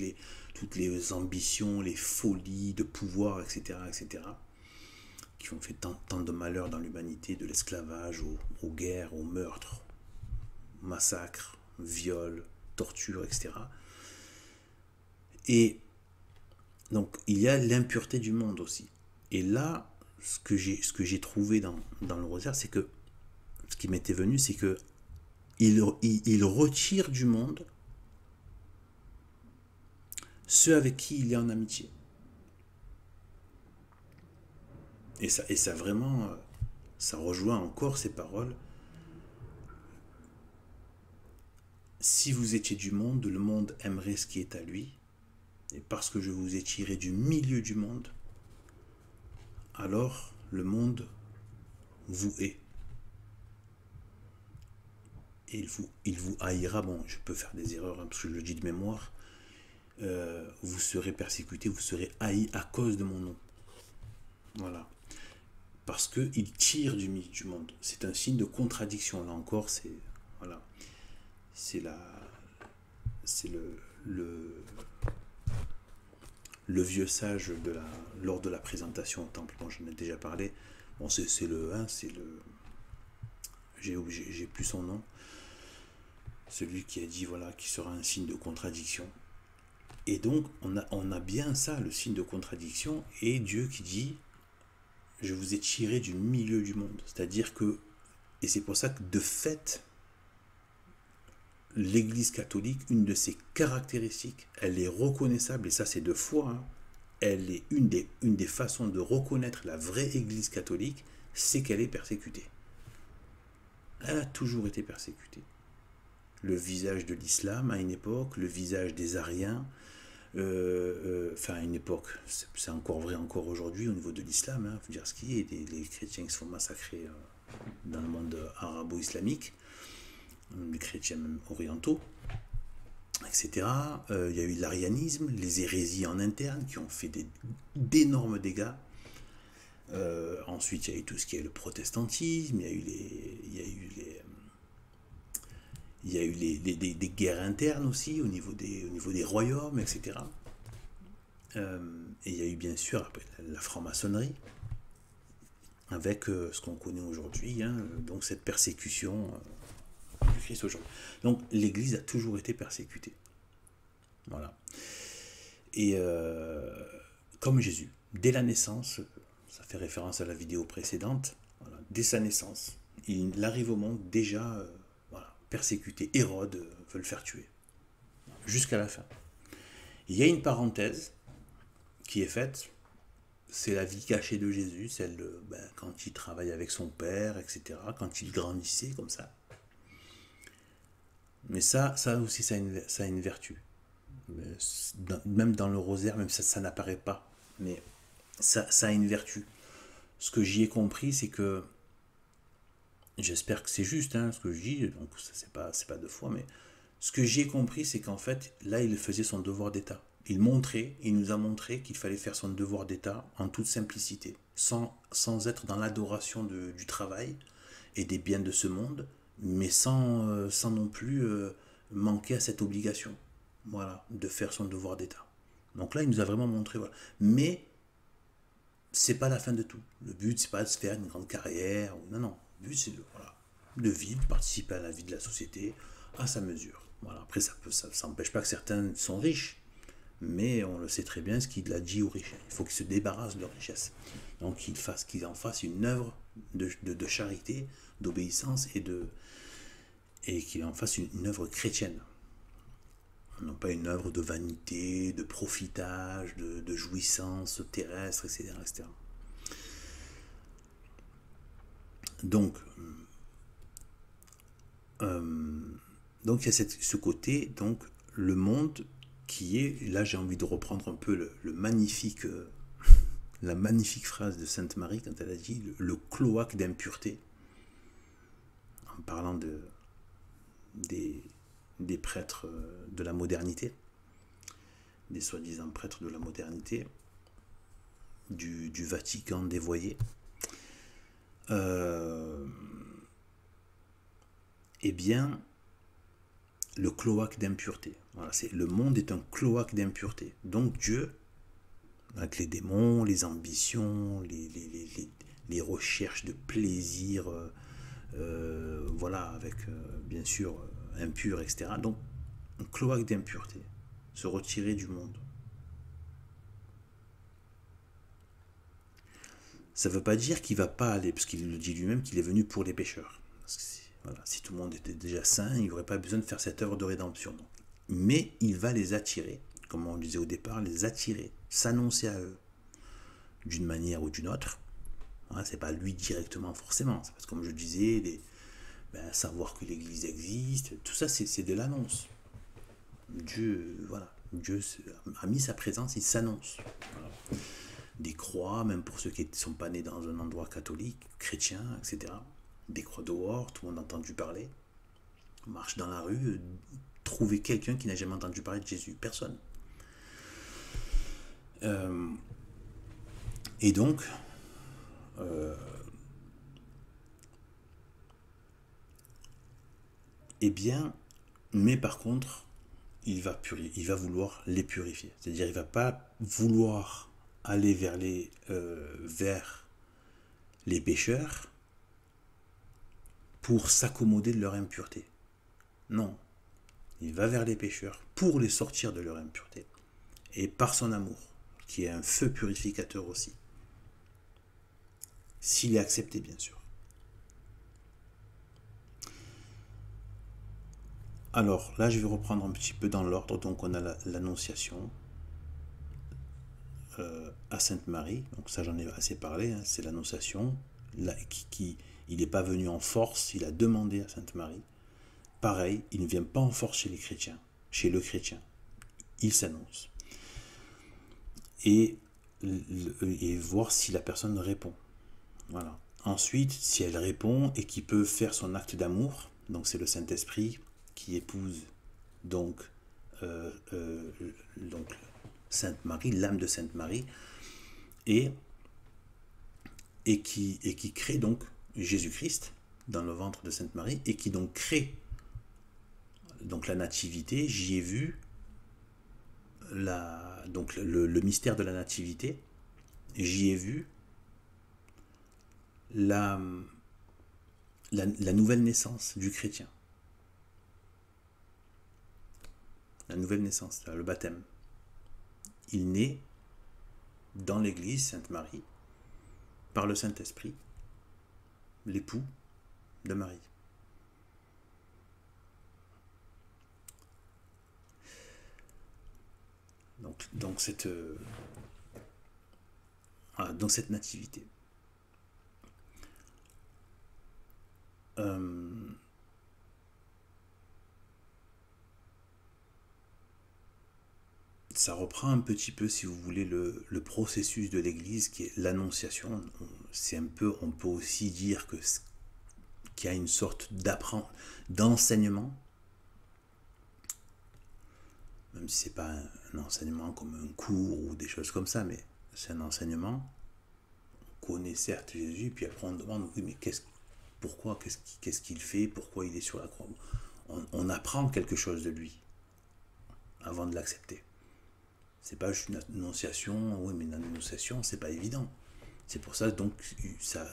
les ambitions, les folies de pouvoir, etc., etc., qui ont fait tant de malheur dans l'humanité, de l'esclavage aux guerres, aux meurtres, massacres, viols, tortures, etc. Et donc, il y a l'impureté du monde aussi. Et là, ce que j'ai trouvé dans le rosaire, c'est que ce qui m'était venu, c'est que il retire du monde ceux avec qui il est en amitié. Et ça vraiment, ça rejoint encore ces paroles. Si vous étiez du monde, le monde aimerait ce qui est à lui. Et parce que je vous ai tiré du milieu du monde, alors le monde vous hait. Et il vous haïra. Bon, je peux faire des erreurs, parce que je le dis de mémoire. Vous serez persécuté, vous serez haï à cause de mon nom. Voilà. Parce qu'il tire du milieu du monde. C'est un signe de contradiction. Là encore, c'est voilà, c'est le vieux sage lors de la présentation au temple dont j'en ai déjà parlé. Bon, j'ai plus son nom. Celui qui a dit voilà, qui sera un signe de contradiction. Et donc on a bien ça, le signe de contradiction, et Dieu qui dit je vous ai tiré du milieu du monde. C'est-à-dire que, et c'est pour ça que de fait, l'Église catholique, une de ses caractéristiques, elle est reconnaissable, et ça c'est de foi, hein, elle est une des façons de reconnaître la vraie Église catholique, c'est qu'elle est persécutée. Elle a toujours été persécutée. Le visage de l'islam à une époque, le visage des Ariens, enfin à une époque, c'est encore vrai encore aujourd'hui au niveau de l'islam, hein, faut dire ce qui est, les chrétiens qui se font massacrer dans le monde arabo-islamique, les chrétiens même orientaux, etc. Il y a eu l'arianisme, les hérésies en interne qui ont fait d'énormes dégâts. Ensuite, il y a eu tout ce qui est le protestantisme, il y a eu des guerres internes aussi au niveau des royaumes, etc. Et il y a eu bien sûr après, la franc-maçonnerie, avec ce qu'on connaît aujourd'hui, hein, donc cette persécution du Christ aujourd'hui. Donc l'Église a toujours été persécutée. Voilà. Et comme Jésus, dès la naissance, ça fait référence à la vidéo précédente, voilà, dès sa naissance, il arrive au monde déjà persécuté. Hérode veut le faire tuer. Jusqu'à la fin. Il y a une parenthèse qui est faite, c'est la vie cachée de Jésus, celle de quand il travaille avec son père, etc., quand il grandissait comme ça. Mais ça aussi, ça a une vertu. Même dans le rosaire, même ça n'apparaît pas. Mais ça a une vertu. Ce que j'y ai compris, c'est que, j'espère que c'est juste, hein, ce que je dis, donc ça c'est pas de foi, mais ce que j'ai compris, c'est qu'en fait, là, il faisait son devoir d'État. Il nous a montré qu'il fallait faire son devoir d'État en toute simplicité, sans être dans l'adoration du travail et des biens de ce monde, mais sans non plus manquer à cette obligation, voilà, de faire son devoir d'État. Donc là, il nous a vraiment montré, voilà. Mais c'est pas la fin de tout. Le but, c'est pas de se faire une grande carrière, non. Le but, c'est de vivre, de participer à la vie de la société à sa mesure. Voilà. Après, ça n'empêche pas que certains sont riches, mais on le sait très bien ce qu'il a dit aux riches. Il faut qu'ils se débarrassent de leur richesse. Donc qu'ils en fassent une œuvre de charité, d'obéissance et qu'ils en fassent une œuvre chrétienne. Non pas une œuvre de vanité, de profitage, de jouissance terrestre, etc. etc. Donc il y a ce côté, donc le monde qui est, là j'ai envie de reprendre un peu le magnifique la magnifique phrase de Sainte Marie quand elle a dit le cloaque d'impureté, en parlant des prêtres de la modernité, des soi-disant prêtres de la modernité, du Vatican dévoyé. Eh bien, le cloaque d'impureté. Voilà, le monde est un cloaque d'impureté. Donc Dieu, avec les démons, les ambitions, les recherches de plaisir, voilà, avec bien sûr impur, etc. Donc, un cloaque d'impureté, se retirer du monde. Ça ne veut pas dire qu'il ne va pas aller, parce qu'il le dit lui-même qu'il est venu pour les pécheurs. Parce que voilà, si tout le monde était déjà saint, il n'y aurait pas besoin de faire cette œuvre de rédemption. Mais il va les attirer, comme on le disait au départ, les attirer, s'annoncer à eux, d'une manière ou d'une autre. Hein, c'est pas lui directement forcément, c'est parce que comme je disais, savoir que l'Église existe, tout ça c'est de l'annonce. Dieu, voilà, Dieu a mis sa présence, il s'annonce. Voilà. Des croix, même pour ceux qui ne sont pas nés dans un endroit catholique, chrétien, etc. Des croix dehors, tout le monde a entendu parler. On marche dans la rue, trouver quelqu'un qui n'a jamais entendu parler de Jésus, personne. Et donc, eh bien, mais par contre, il va vouloir les purifier. C'est-à-dire, il ne va pas vouloir aller vers les pécheurs pour s'accommoder de leur impureté. Non. Il va vers les pécheurs pour les sortir de leur impureté. Et par son amour, qui est un feu purificateur aussi. S'il est accepté, bien sûr. Alors, là, je vais reprendre un petit peu dans l'ordre. Donc, on a l'Annonciation à Sainte Marie. Donc, ça, j'en ai assez parlé. Hein, c'est l'Annonciation. Il n'est pas venu en force, il a demandé à Sainte Marie. Pareil, il ne vient pas en force chez les chrétiens, chez le chrétien. Il s'annonce. Et voir si la personne répond. Voilà. Ensuite, si elle répond et qu'il peut faire son acte d'amour, donc c'est le Saint-Esprit qui épouse donc Sainte Marie, l'âme de Sainte Marie, et qui crée donc Jésus-Christ dans le ventre de Sainte Marie, et qui donc crée donc la nativité. J'y ai vu donc le mystère de la nativité, j'y ai vu la nouvelle naissance du chrétien. La nouvelle naissance, le baptême. Il naît dans l'église Sainte-Marie par le Saint-Esprit, l'époux de Marie. Donc cette nativité. Ça reprend un petit peu, si vous voulez, le processus de l'Église qui est l'Annonciation. C'est un peu, on peut aussi dire qu'il y a une sorte d'enseignement, même si c'est pas un enseignement comme un cours ou des choses comme ça, mais c'est un enseignement. On connaît certes Jésus, puis après on demande, oui, mais pourquoi, qu'est-ce qu'il fait, pourquoi il est sur la croix. On apprend quelque chose de lui avant de l'accepter. C'est pas juste une annonciation, oui, mais une annonciation, c'est pas évident. C'est pour ça, donc,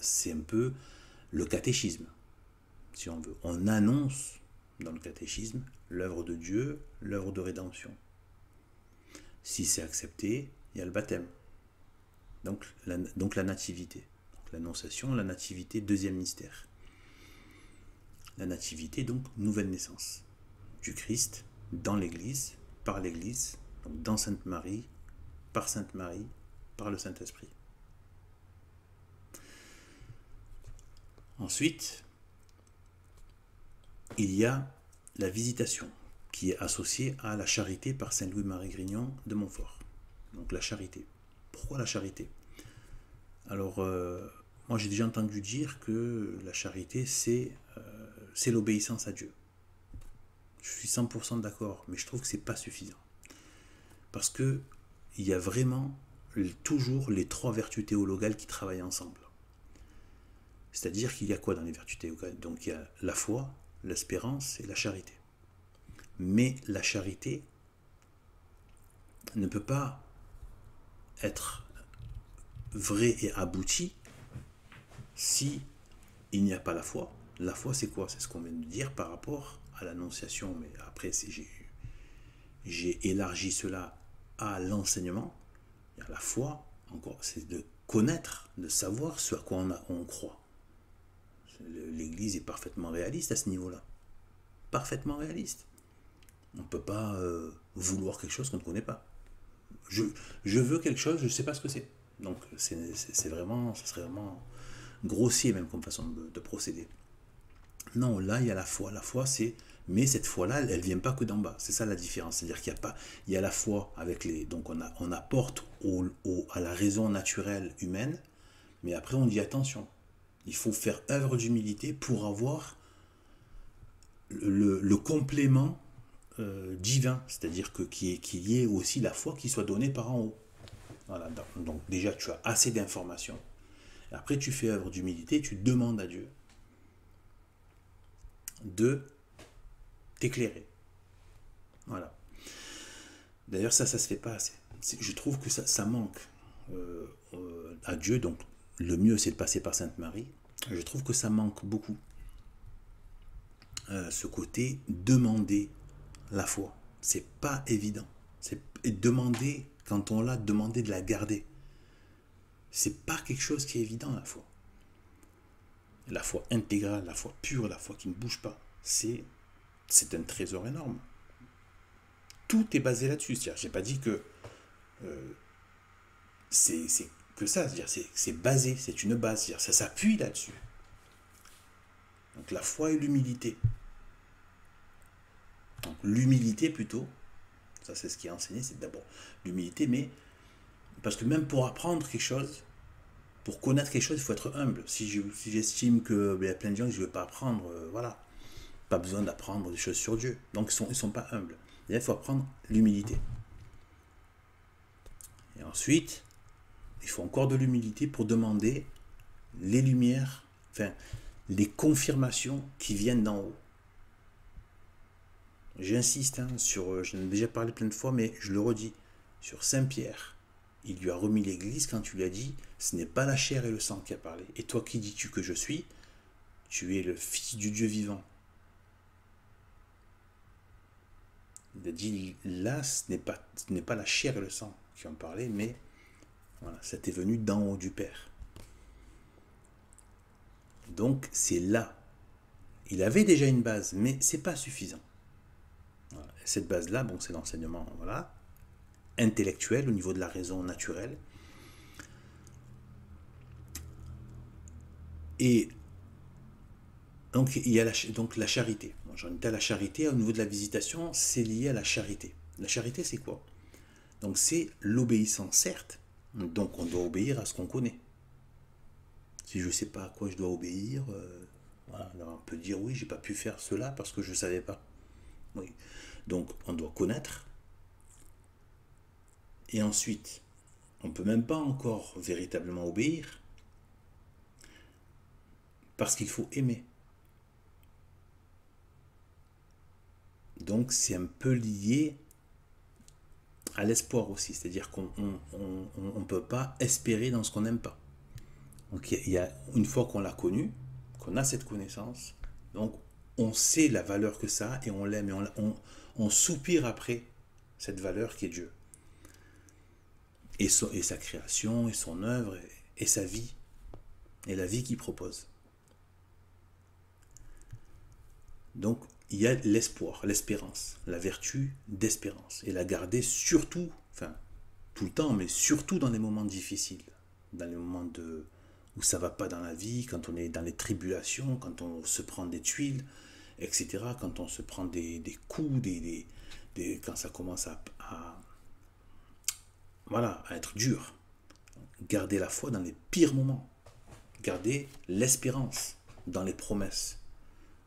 c'est un peu le catéchisme, si on veut. On annonce dans le catéchisme l'œuvre de Dieu, l'œuvre de rédemption. Si c'est accepté, il y a le baptême. Donc la nativité. Donc, l'annonciation, la nativité, deuxième mystère. La nativité, donc, nouvelle naissance du Christ dans l'Église, par l'Église, donc dans Sainte Marie, par le Saint-Esprit. Ensuite, il y a la visitation, qui est associée à la charité par Saint Louis-Marie Grignon de Montfort. Donc la charité. Pourquoi la charité ? Alors, moi j'ai déjà entendu dire que la charité, c'est l'obéissance à Dieu. Je suis 100% d'accord, mais je trouve que c'est pas suffisant. Parce que il y a vraiment toujours les trois vertus théologales qui travaillent ensemble. C'est-à-dire qu'il y a quoi dans les vertus théologales? Donc il y a la foi, l'espérance et la charité. Mais la charité ne peut pas être vraie et aboutie si il n'y a pas la foi. La foi, c'est quoi? C'est ce qu'on vient de dire par rapport à l'annonciation. Mais après, j'ai élargi cela à l'enseignement. La foi, encore, c'est de connaître, de savoir ce à quoi on croit. L'Église est parfaitement réaliste à ce niveau-là. Parfaitement réaliste. On ne peut pas vouloir quelque chose qu'on ne connaît pas. Je, je veux quelque chose, je ne sais pas ce que c'est. Donc c'est vraiment, ça serait vraiment grossier même comme façon de procéder. Non, là il y a la foi. La foi c'est, mais cette foi-là, elle vient pas que d'en bas. C'est ça la différence. C'est-à-dire qu'il y a pas, il y a la foi avec les, donc on apporte à la raison naturelle humaine, mais après on dit attention. Il faut faire œuvre d'humilité pour avoir le complément divin, c'est-à-dire que qu'il y ait aussi la foi qui soit donnée par en haut. Voilà, donc déjà tu as assez d'informations. Après tu fais œuvre d'humilité, tu demandes à Dieu de t'éclairer. Voilà. D'ailleurs ça se fait pas assez. Je trouve que ça manque à Dieu, donc le mieux c'est de passer par Sainte Marie. Je trouve que ça manque beaucoup. Ce côté demander la foi. C'est pas évident. C'est demander, quand on l'a demandé, de la garder. C'est pas quelque chose qui est évident, la foi. La foi intégrale, la foi pure, la foi qui ne bouge pas, c'est un trésor énorme. Tout est basé là-dessus. J'ai pas dit que c'est que ça, c'est basé, c'est une base, ça s'appuie là-dessus. Donc la foi et l'humilité. Donc l'humilité plutôt, ça c'est ce qui est enseigné, c'est d'abord l'humilité, mais parce que même pour apprendre quelque chose, pour connaître quelque chose, il faut être humble. Si j'estime qu'il y a plein de gens que je ne veux pas apprendre, voilà. Pas besoin d'apprendre des choses sur Dieu. Donc ils sont pas humbles. Et là, il faut apprendre l'humilité. Et ensuite, il faut encore de l'humilité pour demander les lumières, enfin, les confirmations qui viennent d'en haut. J'insiste sur, j'en ai déjà parlé plein de fois, mais je le redis, sur Saint Pierre. Il lui a remis l'église quand tu lui as dit, ce n'est pas la chair et le sang qui a parlé. Et toi, qui dis-tu que je suis? Tu es le Fils du Dieu vivant. Il a dit, là, ce n'est pas la chair et le sang qui ont parlé, mais voilà, ça t'est venu d'en haut du Père. Donc, c'est là. Il avait déjà une base, mais c'est pas suffisant. Voilà. Cette base-là, bon, c'est l'enseignement, voilà, intellectuel, au niveau de la raison naturelle. Et donc, il y a la charité. Bon, j'en étais à la charité. Au niveau de la visitation, c'est lié à la charité. La charité, c'est quoi? Donc, c'est l'obéissance, certes. Donc, on doit obéir à ce qu'on connaît. Si je ne sais pas à quoi je dois obéir, voilà, on peut dire oui, j'ai pas pu faire cela parce que je ne savais pas. Oui. Donc, on doit connaître. Et ensuite, on ne peut même pas encore véritablement obéir parce qu'il faut aimer. Donc c'est un peu lié à l'espoir aussi, c'est-à-dire qu'on ne peut pas espérer dans ce qu'on n'aime pas. Donc une fois qu'on l'a connu, qu'on a cette connaissance, donc on sait la valeur que ça a et on l'aime et on soupire après cette valeur qui est Dieu. Et sa création, et son œuvre, et sa vie, et la vie qu'il propose. Donc il y a l'espoir, l'espérance, la vertu d'espérance. Et la garder surtout, enfin tout le temps, mais surtout dans les moments difficiles, dans les moments où ça va pas dans la vie, quand on est dans les tribulations, quand on se prend des tuiles, etc., quand on se prend des coups, quand ça commence voilà, à être dur. Gardez la foi dans les pires moments. Gardez l'espérance dans les promesses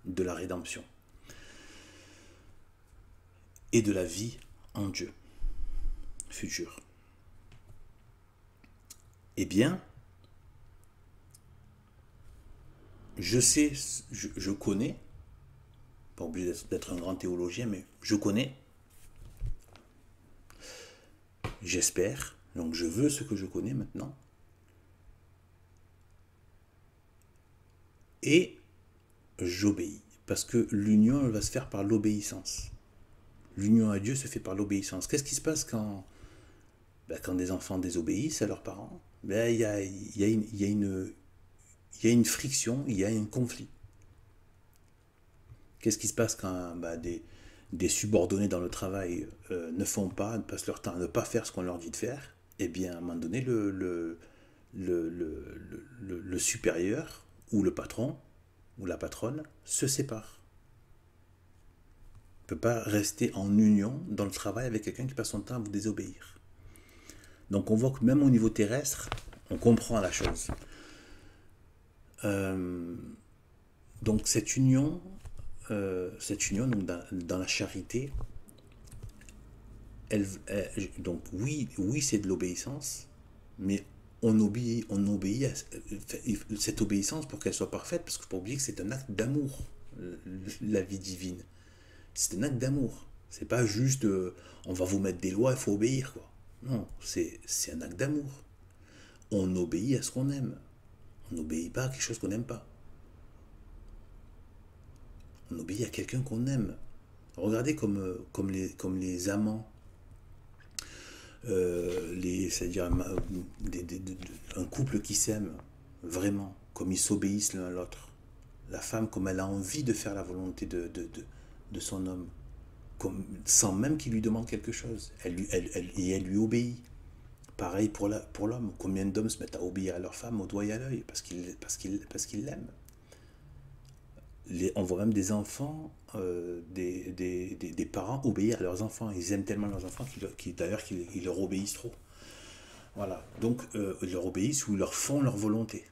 de la rédemption et de la vie en Dieu futur. Eh bien, je sais, je connais, pas obligé d'être un grand théologien, mais je connais, j'espère, donc je veux ce que je connais maintenant, et j'obéis, parce que l'union elle va se faire par l'obéissance. L'union à Dieu se fait par l'obéissance. Qu'est-ce qui se passe quand des enfants désobéissent à leurs parents? Il y a une friction, il y a un conflit. Qu'est-ce qui se passe quand des subordonnés dans le travail ne font pas, passent leur temps à ne pas faire ce qu'on leur dit de faire? Eh bien, à un moment donné, le supérieur ou le patron ou la patronne se séparent. On ne peut pas rester en union dans le travail avec quelqu'un qui passe son temps à vous désobéir. Donc on voit que même au niveau terrestre, on comprend la chose. Donc cette union donc dans la charité, donc oui c'est de l'obéissance, mais on obéit cette obéissance pour qu'elle soit parfaite, parce qu'il ne faut pas oublier que c'est un acte d'amour, la vie divine. C'est un acte d'amour. C'est pas juste on va vous mettre des lois, il faut obéir, quoi. Non, c'est un acte d'amour. On obéit à ce qu'on aime. On n'obéit pas à quelque chose qu'on n'aime pas. On obéit à quelqu'un qu'on aime. Regardez comme les amants, c'est-à-dire un couple qui s'aime vraiment, comme ils s'obéissent l'un à l'autre. La femme, comme elle a envie de faire la volonté de son homme, sans même qu'il lui demande quelque chose. Elle lui obéit. Pareil pour l'homme. Combien d'hommes se mettent à obéir à leur femme au doigt et à l'œil parce qu'ils l'aiment. On voit même des enfants, des parents obéir à leurs enfants. Ils aiment tellement leurs enfants qu'ils leur obéissent trop. Voilà. Donc, ils leur obéissent ou ils leur font leur volonté.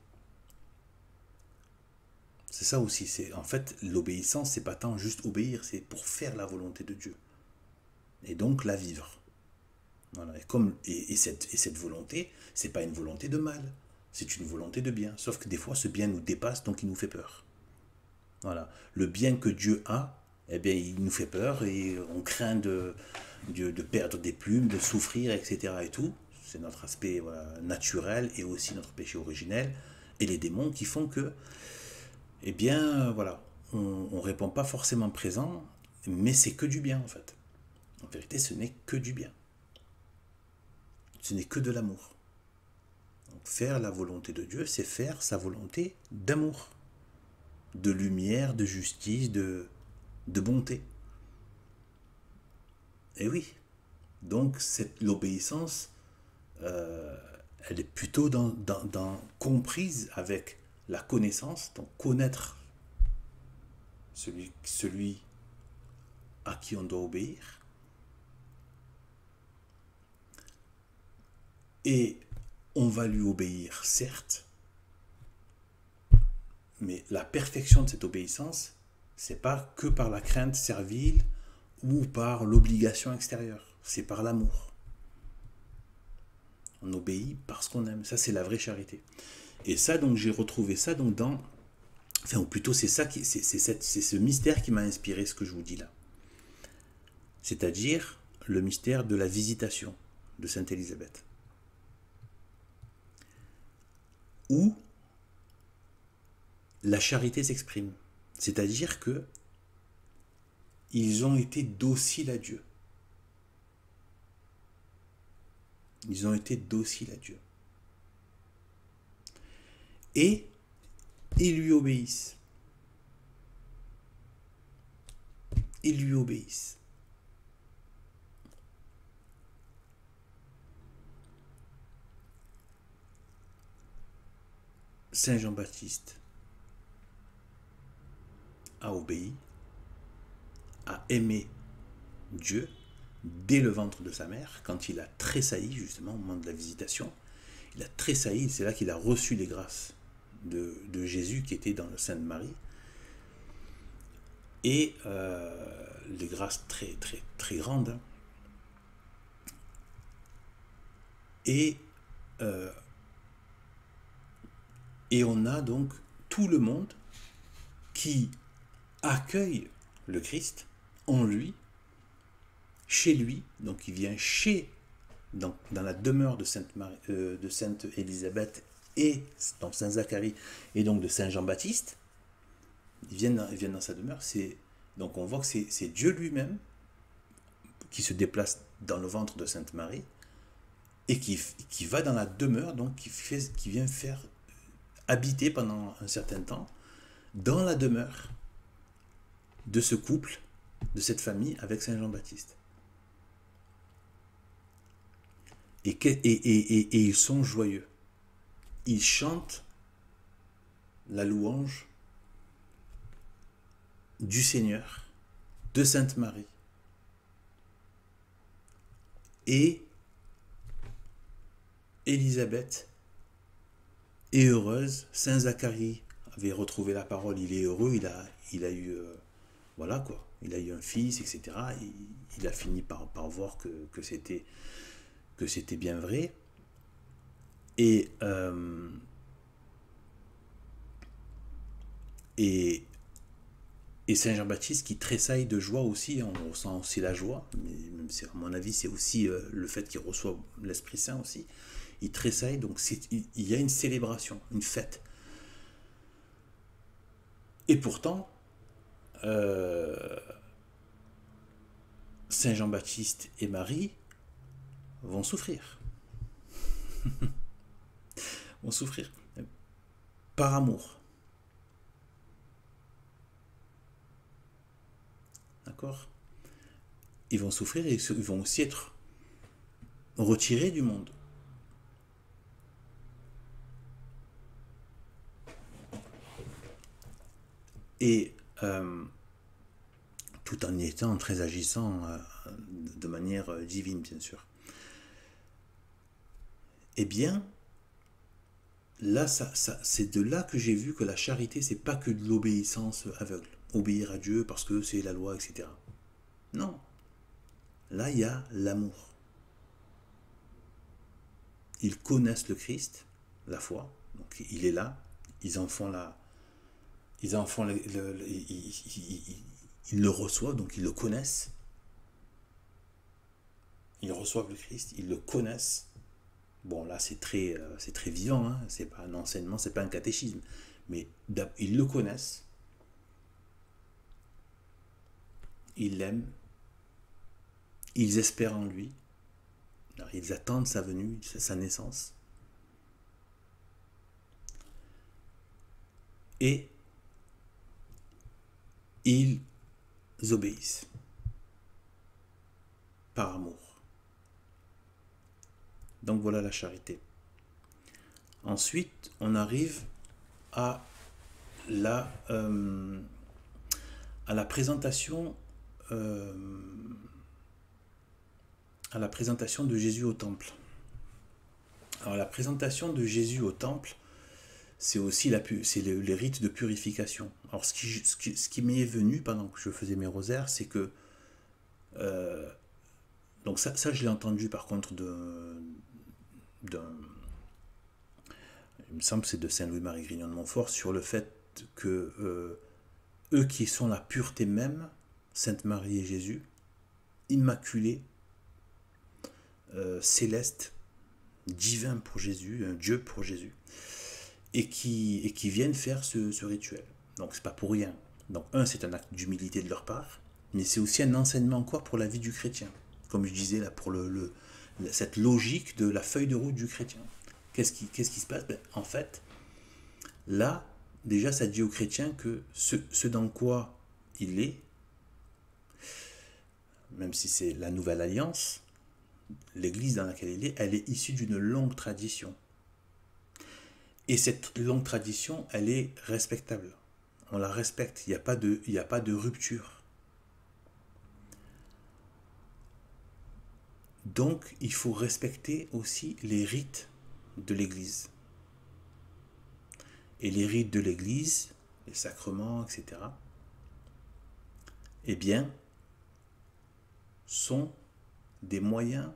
C'est ça aussi. En fait, l'obéissance, c'est pas tant juste obéir, c'est pour faire la volonté de Dieu. Et donc la vivre. Voilà. Et cette volonté, c'est pas une volonté de mal, c'est une volonté de bien. Sauf que des fois, ce bien nous dépasse, donc il nous fait peur. Voilà. Le bien que Dieu a, eh bien, il nous fait peur et on craint de perdre des plumes, de souffrir, etc. et tout. C'est notre aspect naturel et aussi notre péché originel et les démons qui font que, eh bien, voilà, on ne répond pas forcément présent, mais c'est que du bien en fait. En vérité, ce n'est que du bien. Ce n'est que de l'amour. Donc, faire la volonté de Dieu, c'est faire sa volonté d'amour, de lumière, de justice, de bonté. Et oui, donc l'obéissance, elle est plutôt comprise avec la connaissance, donc connaître celui à qui on doit obéir, et on va lui obéir, certes, mais la perfection de cette obéissance, c'est pas que par la crainte servile ou par l'obligation extérieure, c'est par l'amour. On obéit parce qu'on aime, ça c'est la vraie charité. Et ça, donc j'ai retrouvé ça donc ou plutôt c'est ce mystère qui m'a inspiré ce que je vous dis là. C'est-à-dire le mystère de la visitation de Sainte Élisabeth. Où la charité s'exprime. C'est-à-dire que ils ont été dociles à Dieu. Ils ont été dociles à Dieu. Et ils lui obéissent. Ils lui obéissent. Saint Jean-Baptiste a obéi, a aimé Dieu dès le ventre de sa mère, quand il a tressailli justement au moment de la visitation. il a tressailli, c'est là qu'il a reçu les grâces de Jésus qui était dans le sein de Marie. Et les grâces très, très, très grandes. Hein. Et on a donc tout le monde qui accueille le Christ en lui, chez lui, donc il vient dans la demeure de Sainte Élisabeth et donc Saint Zacharie et donc de Saint Jean-Baptiste. Ils viennent dans sa demeure. Donc on voit que c'est Dieu lui-même qui se déplace dans le ventre de Sainte Marie et qui va dans la demeure, donc qui vient faire habiter pendant un certain temps dans la demeure de ce couple, de cette famille avec Saint Jean-Baptiste. Et ils sont joyeux. Ils chantent la louange du Seigneur, de Sainte Marie. Et Élisabeth est heureuse. Saint Zacharie avait retrouvé la parole, il est heureux, il a eu voilà quoi, il a eu un fils, etc. Il a fini par voir que c'était bien vrai. Et Saint Jean-Baptiste qui tressaille de joie aussi, on ressent aussi la joie, mais même si à mon avis c'est aussi le fait qu'il reçoit l'Esprit Saint aussi, il tressaille, donc il y a une célébration, une fête. Et pourtant, Saint Jean-Baptiste et Marie vont souffrir. Vont souffrir. Par amour. D'accord ? Ils vont souffrir et ils vont aussi être retirés du monde. Et tout en y étant très agissant de manière divine, bien sûr. Eh bien, là, c'est de là que j'ai vu que la charité, c'est pas que de l'obéissance aveugle. Obéir à Dieu parce que c'est la loi, etc. Non. Là, il y a l'amour. Ils connaissent le Christ, la foi, donc il est là, ils le reçoivent, donc ils le connaissent. Ils reçoivent le Christ, ils le connaissent. Bon, là, c'est très vivant, hein, c'est pas un enseignement, c'est pas un catéchisme, mais ils le connaissent, ils l'aiment, ils espèrent en lui, alors, ils attendent sa venue, sa naissance, et ils obéissent par amour. Donc voilà la charité. Ensuite, on arrive à la présentation de Jésus au temple. Alors la présentation de Jésus au temple, c'est aussi les rites de purification. Alors ce qui m'est venu pendant que je faisais mes rosaires, c'est que donc ça je l'ai entendu par contre il me semble que c'est de Saint Louis-Marie Grignon de Montfort, sur le fait que eux qui sont la pureté même, Sainte Marie et Jésus, immaculés, céleste, divin pour Jésus, un Dieu pour Jésus, et qui viennent faire ce rituel. Donc c'est pas pour rien. Donc c'est un acte d'humilité de leur part, mais c'est aussi un enseignement encore pour la vie du chrétien. Comme je disais là, pour cette logique de la feuille de route du chrétien. Qu'est-ce qui se passe ? En fait, là, déjà, ça dit au chrétien que ce dans quoi il est, même si c'est la nouvelle alliance, l'église dans laquelle il est, elle est issue d'une longue tradition. Et cette longue tradition, elle est respectable. On la respecte, il n'y a pas de rupture. Donc, il faut respecter aussi les rites de l'Église. Et les rites de l'Église, les sacrements, etc., eh bien, sont des moyens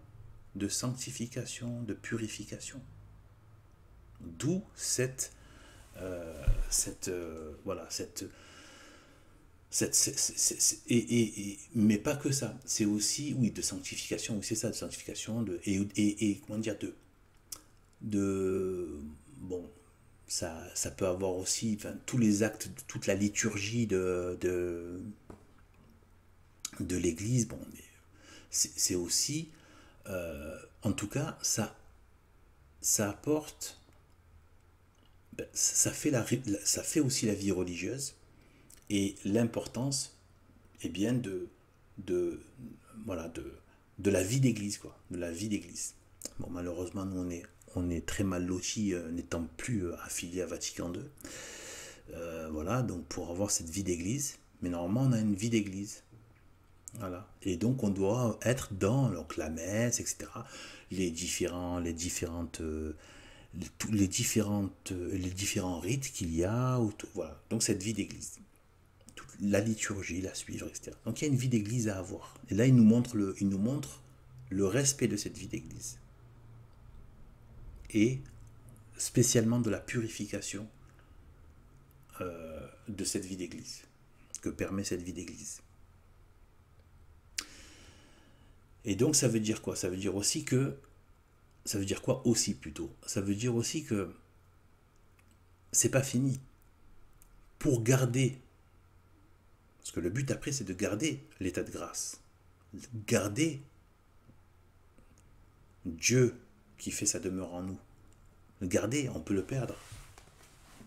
de sanctification, de purification. D'où mais pas que ça. C'est aussi, oui, de sanctification, oui, c'est ça, de sanctification, comment dire, bon, ça peut avoir aussi, enfin, tous les actes, toute la liturgie de l'Église, bon, mais c'est aussi, en tout cas, ça apporte, ça fait aussi la vie religieuse et l'importance, eh bien, voilà, de la vie d'église, quoi, de la vie d'église. Bon, malheureusement, nous, on est très mal lotis, n'étant plus affiliés à Vatican II. Voilà, donc pour avoir cette vie d'église, mais normalement, on a une vie d'église. Voilà. Et donc, on doit être dans donc, la messe, etc. Les différents rites qu'il y a. Voilà. Donc, cette vie d'église. La liturgie, la suivre, etc. Donc il y a une vie d'église à avoir. Et là, il nous montre le respect de cette vie d'église. Et spécialement de la purification de cette vie d'église, que permet cette vie d'église. Et donc ça veut dire quoi? Ça veut dire aussi que... Ça veut dire quoi aussi plutôt? Ça veut dire aussi que c'est pas fini. Pour garder... Parce que le but après, c'est de garder l'état de grâce. Garder Dieu qui fait sa demeure en nous. Le garder, on peut le perdre.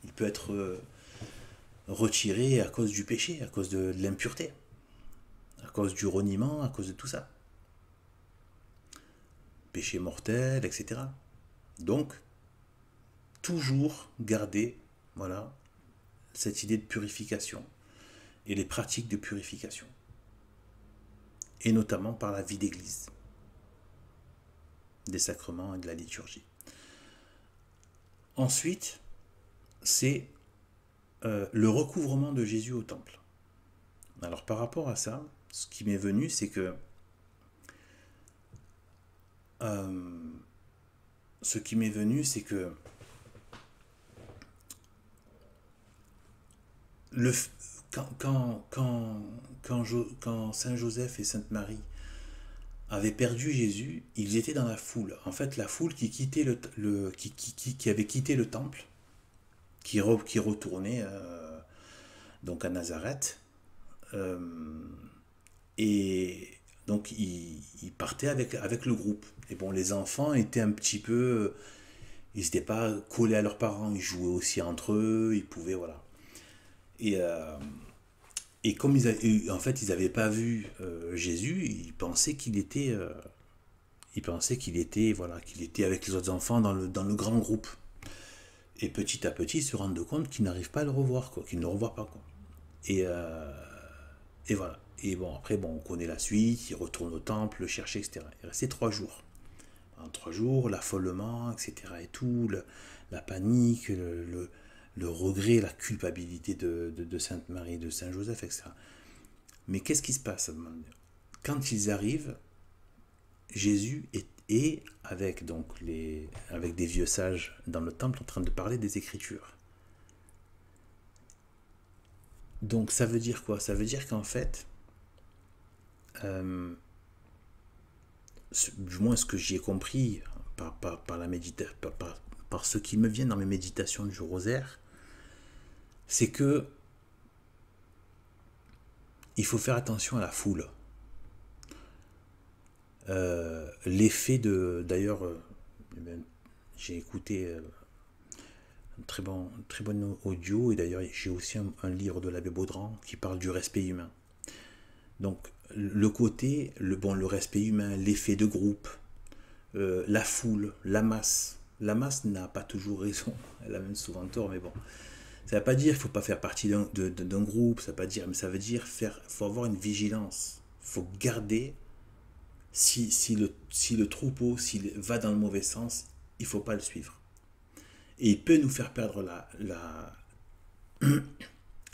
Il peut être retiré à cause du péché, à cause de l'impureté, à cause du reniement, à cause de tout ça. Péché mortel, etc. Donc, toujours garder, voilà, cette idée de purification et les pratiques de purification. Et notamment par la vie d'église, des sacrements et de la liturgie. Ensuite, c'est le recouvrement de Jésus au temple. Alors par rapport à ça, ce qui m'est venu, c'est que quand Saint Joseph et Sainte Marie avaient perdu Jésus, ils étaient dans la foule. En fait, la foule qui avait quitté le temple, qui retournait donc à Nazareth, et donc ils partaient avec le groupe. Et bon, les enfants étaient un petit peu, ils n'étaient pas collés à leurs parents, ils jouaient aussi entre eux, ils pouvaient, voilà. Et comme en fait, ils n'avaient pas vu Jésus, ils pensaient qu'il était, voilà, qu'il était avec les autres enfants dans le grand groupe. Et petit à petit, ils se rendent compte qu'ils n'arrivent pas à le revoir, quoi, qu'ils ne le revoient pas, quoi. Et voilà. Et bon, après, bon, on connaît la suite, ils retournent au temple, le chercher, etc. Il restait 3 jours. En 3 jours, l'affolement, etc. et tout, la panique, le regret, la culpabilité de Sainte Marie, de Saint Joseph, etc. Mais qu'est-ce qui se passe? Quand ils arrivent, Jésus est avec des vieux sages dans le temple en train de parler des Écritures. Donc ça veut dire quoi? Ça veut dire qu'en fait, du moins ce que j'ai compris par la méditation, par ce qui me vient dans mes méditations du rosaire, c'est que il faut faire attention à la foule. L'effet d'ailleurs, j'ai écouté un très bon audio, et d'ailleurs j'ai aussi un livre de l'abbé Baudran qui parle du respect humain. Donc le côté, le respect humain, l'effet de groupe, la foule, la masse. La masse n'a pas toujours raison, elle a même souvent tort, mais bon. Ça ne veut pas dire qu'il ne faut pas faire partie d'un groupe, ça veut dire faut avoir une vigilance. Il faut garder, si le troupeau, s'il va dans le mauvais sens, il ne faut pas le suivre. Et il peut nous faire perdre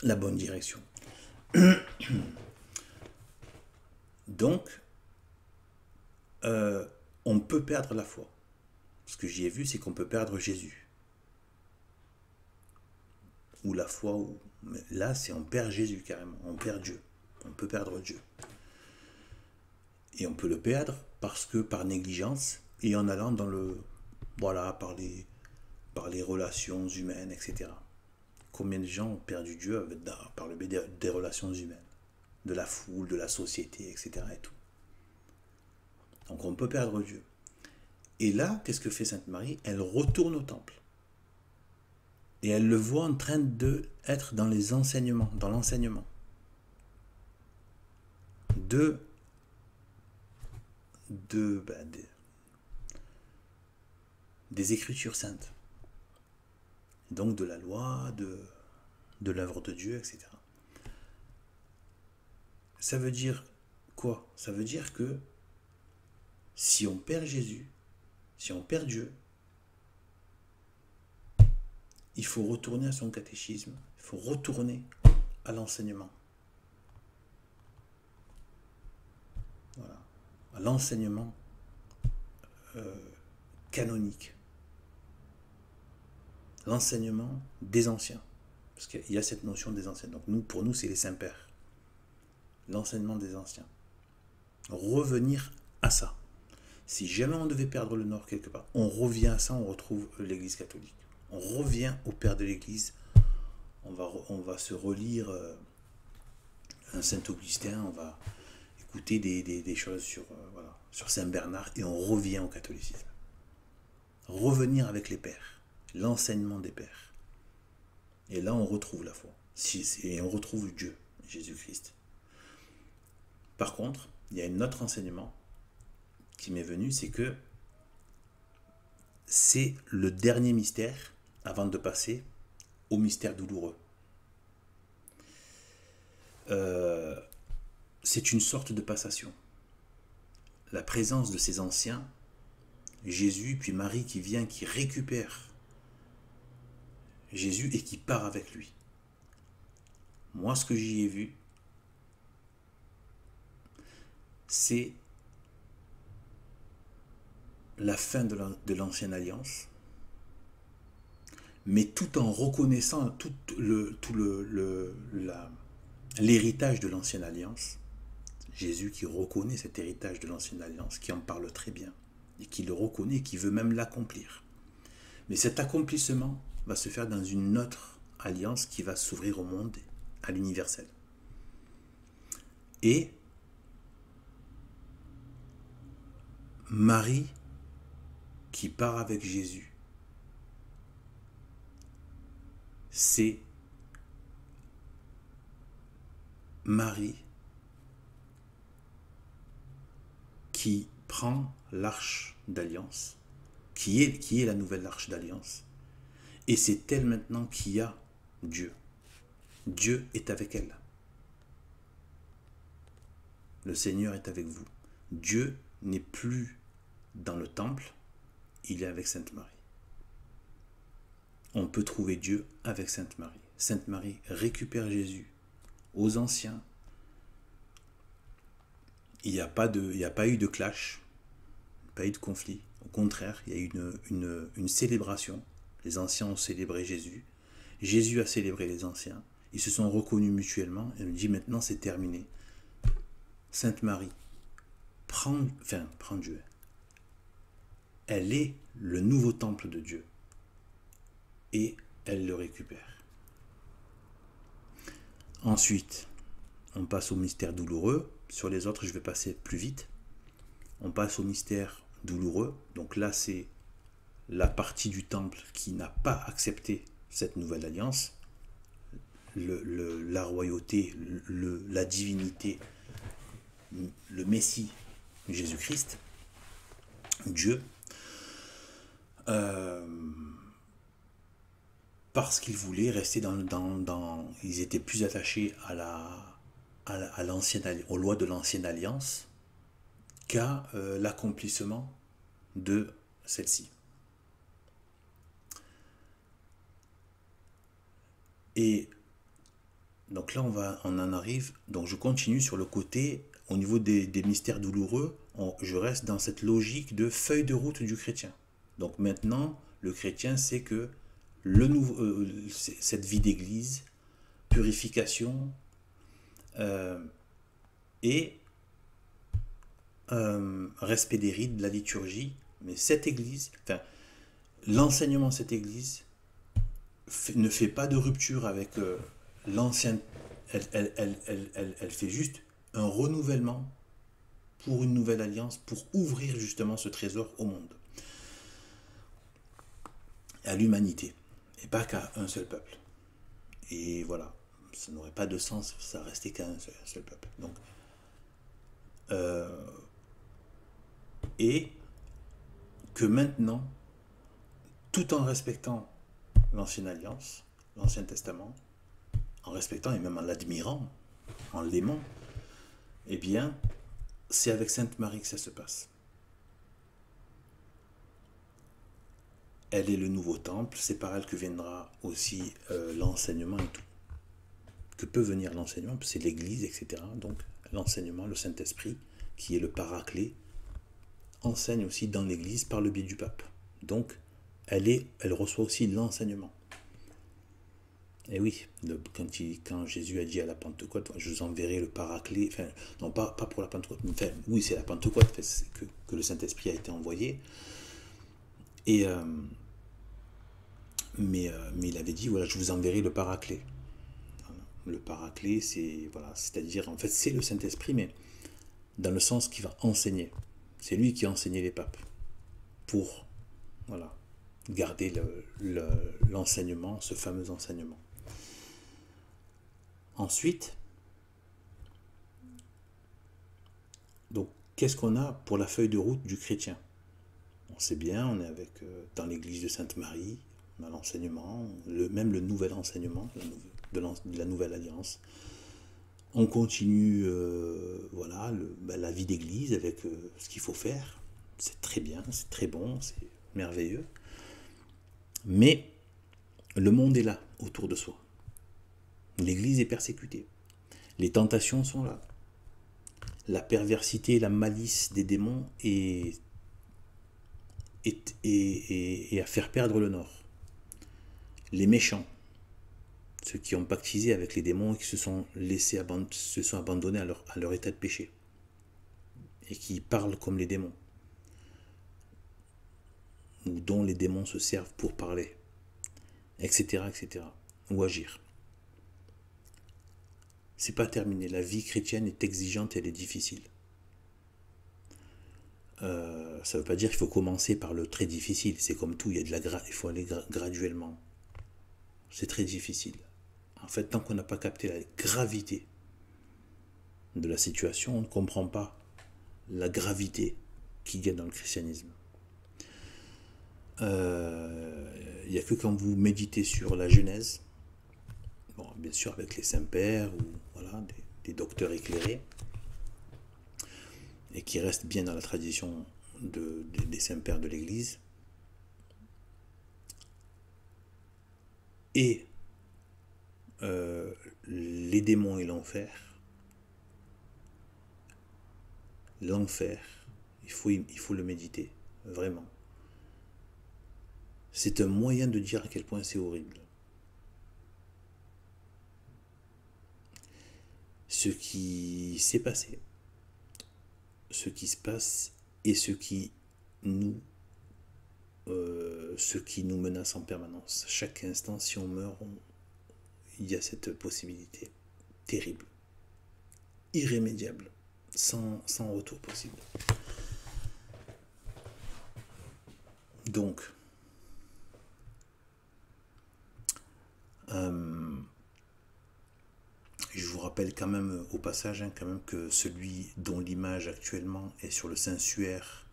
la bonne direction. Donc, on peut perdre la foi. Ce que j'y ai vu, c'est qu'on peut perdre Jésus. Ou la foi, mais là, c'est on perd Jésus carrément, on perd Dieu. On peut perdre Dieu. Et on peut le perdre parce que par négligence et en allant dans le... Voilà, par les relations humaines, etc. Combien de gens ont perdu Dieu par le biais des relations humaines, de la foule, de la société, etc. Et tout. Donc on peut perdre Dieu. Et là, qu'est-ce que fait Sainte Marie? Elle retourne au temple. Et elle le voit en train d'être dans les enseignements, dans l'enseignement des Écritures saintes. Donc de la loi, de l'œuvre de Dieu, etc. Ça veut dire quoi? Ça veut dire que si on perd Jésus, si on perd Dieu, il faut retourner à son catéchisme, il faut retourner à l'enseignement. Voilà. À l'enseignement canonique. L'enseignement des anciens. Parce qu'il y a cette notion des anciens. Donc pour nous, c'est les saints-pères. L'enseignement des anciens. Revenir à ça. Si jamais on devait perdre le Nord quelque part, on revient à ça, on retrouve l'Église catholique. On revient au Père de l'Église. On va se relire un Saint-Augustin, on va écouter des choses sur Saint-Bernard et on revient au catholicisme. Revenir avec les pères, l'enseignement des pères. Et là, on retrouve la foi. Et on retrouve Dieu, Jésus-Christ. Par contre, il y a un autre enseignement qui m'est venu, c'est que c'est le dernier mystère avant de passer au mystère douloureux. C'est une sorte de passation. La présence de ces anciens, Jésus, puis Marie qui vient, qui récupère Jésus et qui part avec lui. Moi, ce que j'y ai vu, c'est la fin de l'ancienne alliance, mais tout en reconnaissant l'héritage de l'ancienne alliance. Jésus qui reconnaît cet héritage de l'ancienne alliance, qui en parle très bien, et qui le reconnaît, et qui veut même l'accomplir. Mais cet accomplissement va se faire dans une autre alliance qui va s'ouvrir au monde, à l'universel. Et Marie qui part avec Jésus, c'est Marie qui prend l'arche d'alliance, qui est la nouvelle arche d'alliance, et c'est elle maintenant qui a Dieu. Dieu est avec elle. Le Seigneur est avec vous. Dieu n'est plus dans le temple, il est avec Sainte Marie. On peut trouver Dieu avec Sainte Marie. Sainte Marie récupère Jésus aux anciens. Il n'y a pas eu de clash, pas eu de conflit. Au contraire, il y a eu une célébration. Les anciens ont célébré Jésus. Jésus a célébré les anciens. Ils se sont reconnus mutuellement. Et on dit maintenant c'est terminé. Sainte Marie prend Dieu. Elle est le nouveau temple de Dieu. Et elle le récupère. Ensuite, on passe au mystère douloureux. Sur les autres, je vais passer plus vite. On passe au mystère douloureux. Donc là, c'est la partie du temple qui n'a pas accepté cette nouvelle alliance. La royauté, la divinité, le Messie, Jésus-Christ, Dieu, parce qu'ils voulaient rester ils étaient plus attachés aux lois de l'ancienne alliance qu'à l'accomplissement de celle-ci. Et donc là, on en arrive. Donc je continue sur le côté, au niveau des mystères douloureux, je reste dans cette logique de feuille de route du chrétien. Donc maintenant, le chrétien sait que cette vie d'église, purification et respect des rites, de la liturgie, mais cette église, enfin, l'enseignement de cette église ne fait pas de rupture avec l'ancienne. Elle fait juste un renouvellement pour une nouvelle alliance, pour ouvrir justement ce trésor au monde, à l'humanité, et pas qu'à un seul peuple. Et voilà, ça n'aurait pas de sens, ça restait qu'à un seul peuple. Donc, et que maintenant, tout en respectant l'ancienne alliance, l'ancien testament, en respectant et même en l'admirant, en l'aimant, eh bien, c'est avec Sainte Marie que ça se passe. Elle est le nouveau temple, c'est par elle que viendra aussi l'enseignement et tout. Que peut venir l'enseignement, c'est l'Église, etc. Donc l'enseignement, le Saint-Esprit, qui est le paraclet, enseigne aussi dans l'Église par le biais du pape. Donc elle reçoit aussi l'enseignement. Et oui, quand Jésus a dit à la Pentecôte, je vous enverrai le paraclet, enfin, non pas pour la Pentecôte, mais enfin, oui, c'est la Pentecôte que le Saint-Esprit a été envoyé. Et mais il avait dit, voilà, je vous enverrai le paraclet. Voilà. Le paraclet, c'est-à-dire, en fait, c'est le Saint-Esprit, mais dans le sens qu'il va enseigner. C'est lui qui a enseigné les papes pour, voilà, garder l'enseignement, ce fameux enseignement. Ensuite, donc, qu'est-ce qu'on a pour la feuille de route du chrétien? On sait bien, on est dans l'église de Sainte-Marie, on a l'enseignement, même le nouvel enseignement de la nouvelle alliance. On continue voilà, la vie d'église avec ce qu'il faut faire. C'est très bien, c'est très bon, c'est merveilleux. Mais le monde est là, autour de soi. L'église est persécutée. Les tentations sont là. La perversité, la malice des démons est à faire perdre le nord. Les méchants, ceux qui ont pactisé avec les démons et qui se sont abandonnés à leur état de péché et qui parlent comme les démons, ou dont les démons se servent pour parler, etc., etc., ou agir. C'est pas terminé. La vie chrétienne est exigeante et elle est difficile. Ça veut pas dire qu'il faut commencer par le très difficile. C'est comme tout, il faut aller graduellement. C'est très difficile. En fait, tant qu'on n'a pas capté la gravité de la situation, on ne comprend pas la gravité qu'il y a dans le christianisme. Il n'y a que quand vous méditez sur la Genèse, bon, bien sûr avec les saints-pères ou voilà, des docteurs éclairés, et qui restent bien dans la tradition des saints-pères de l'Église, et les démons et l'enfer, il faut le méditer, vraiment. C'est un moyen de dire à quel point c'est horrible. Ce qui s'est passé, ce qui se passe et ce qui nous menace en permanence. Chaque instant, si on meurt, il y a cette possibilité terrible, irrémédiable, sans retour possible. Donc, je vous rappelle quand même au passage quand même que celui dont l'image actuellement est sur le Saint-Suaire,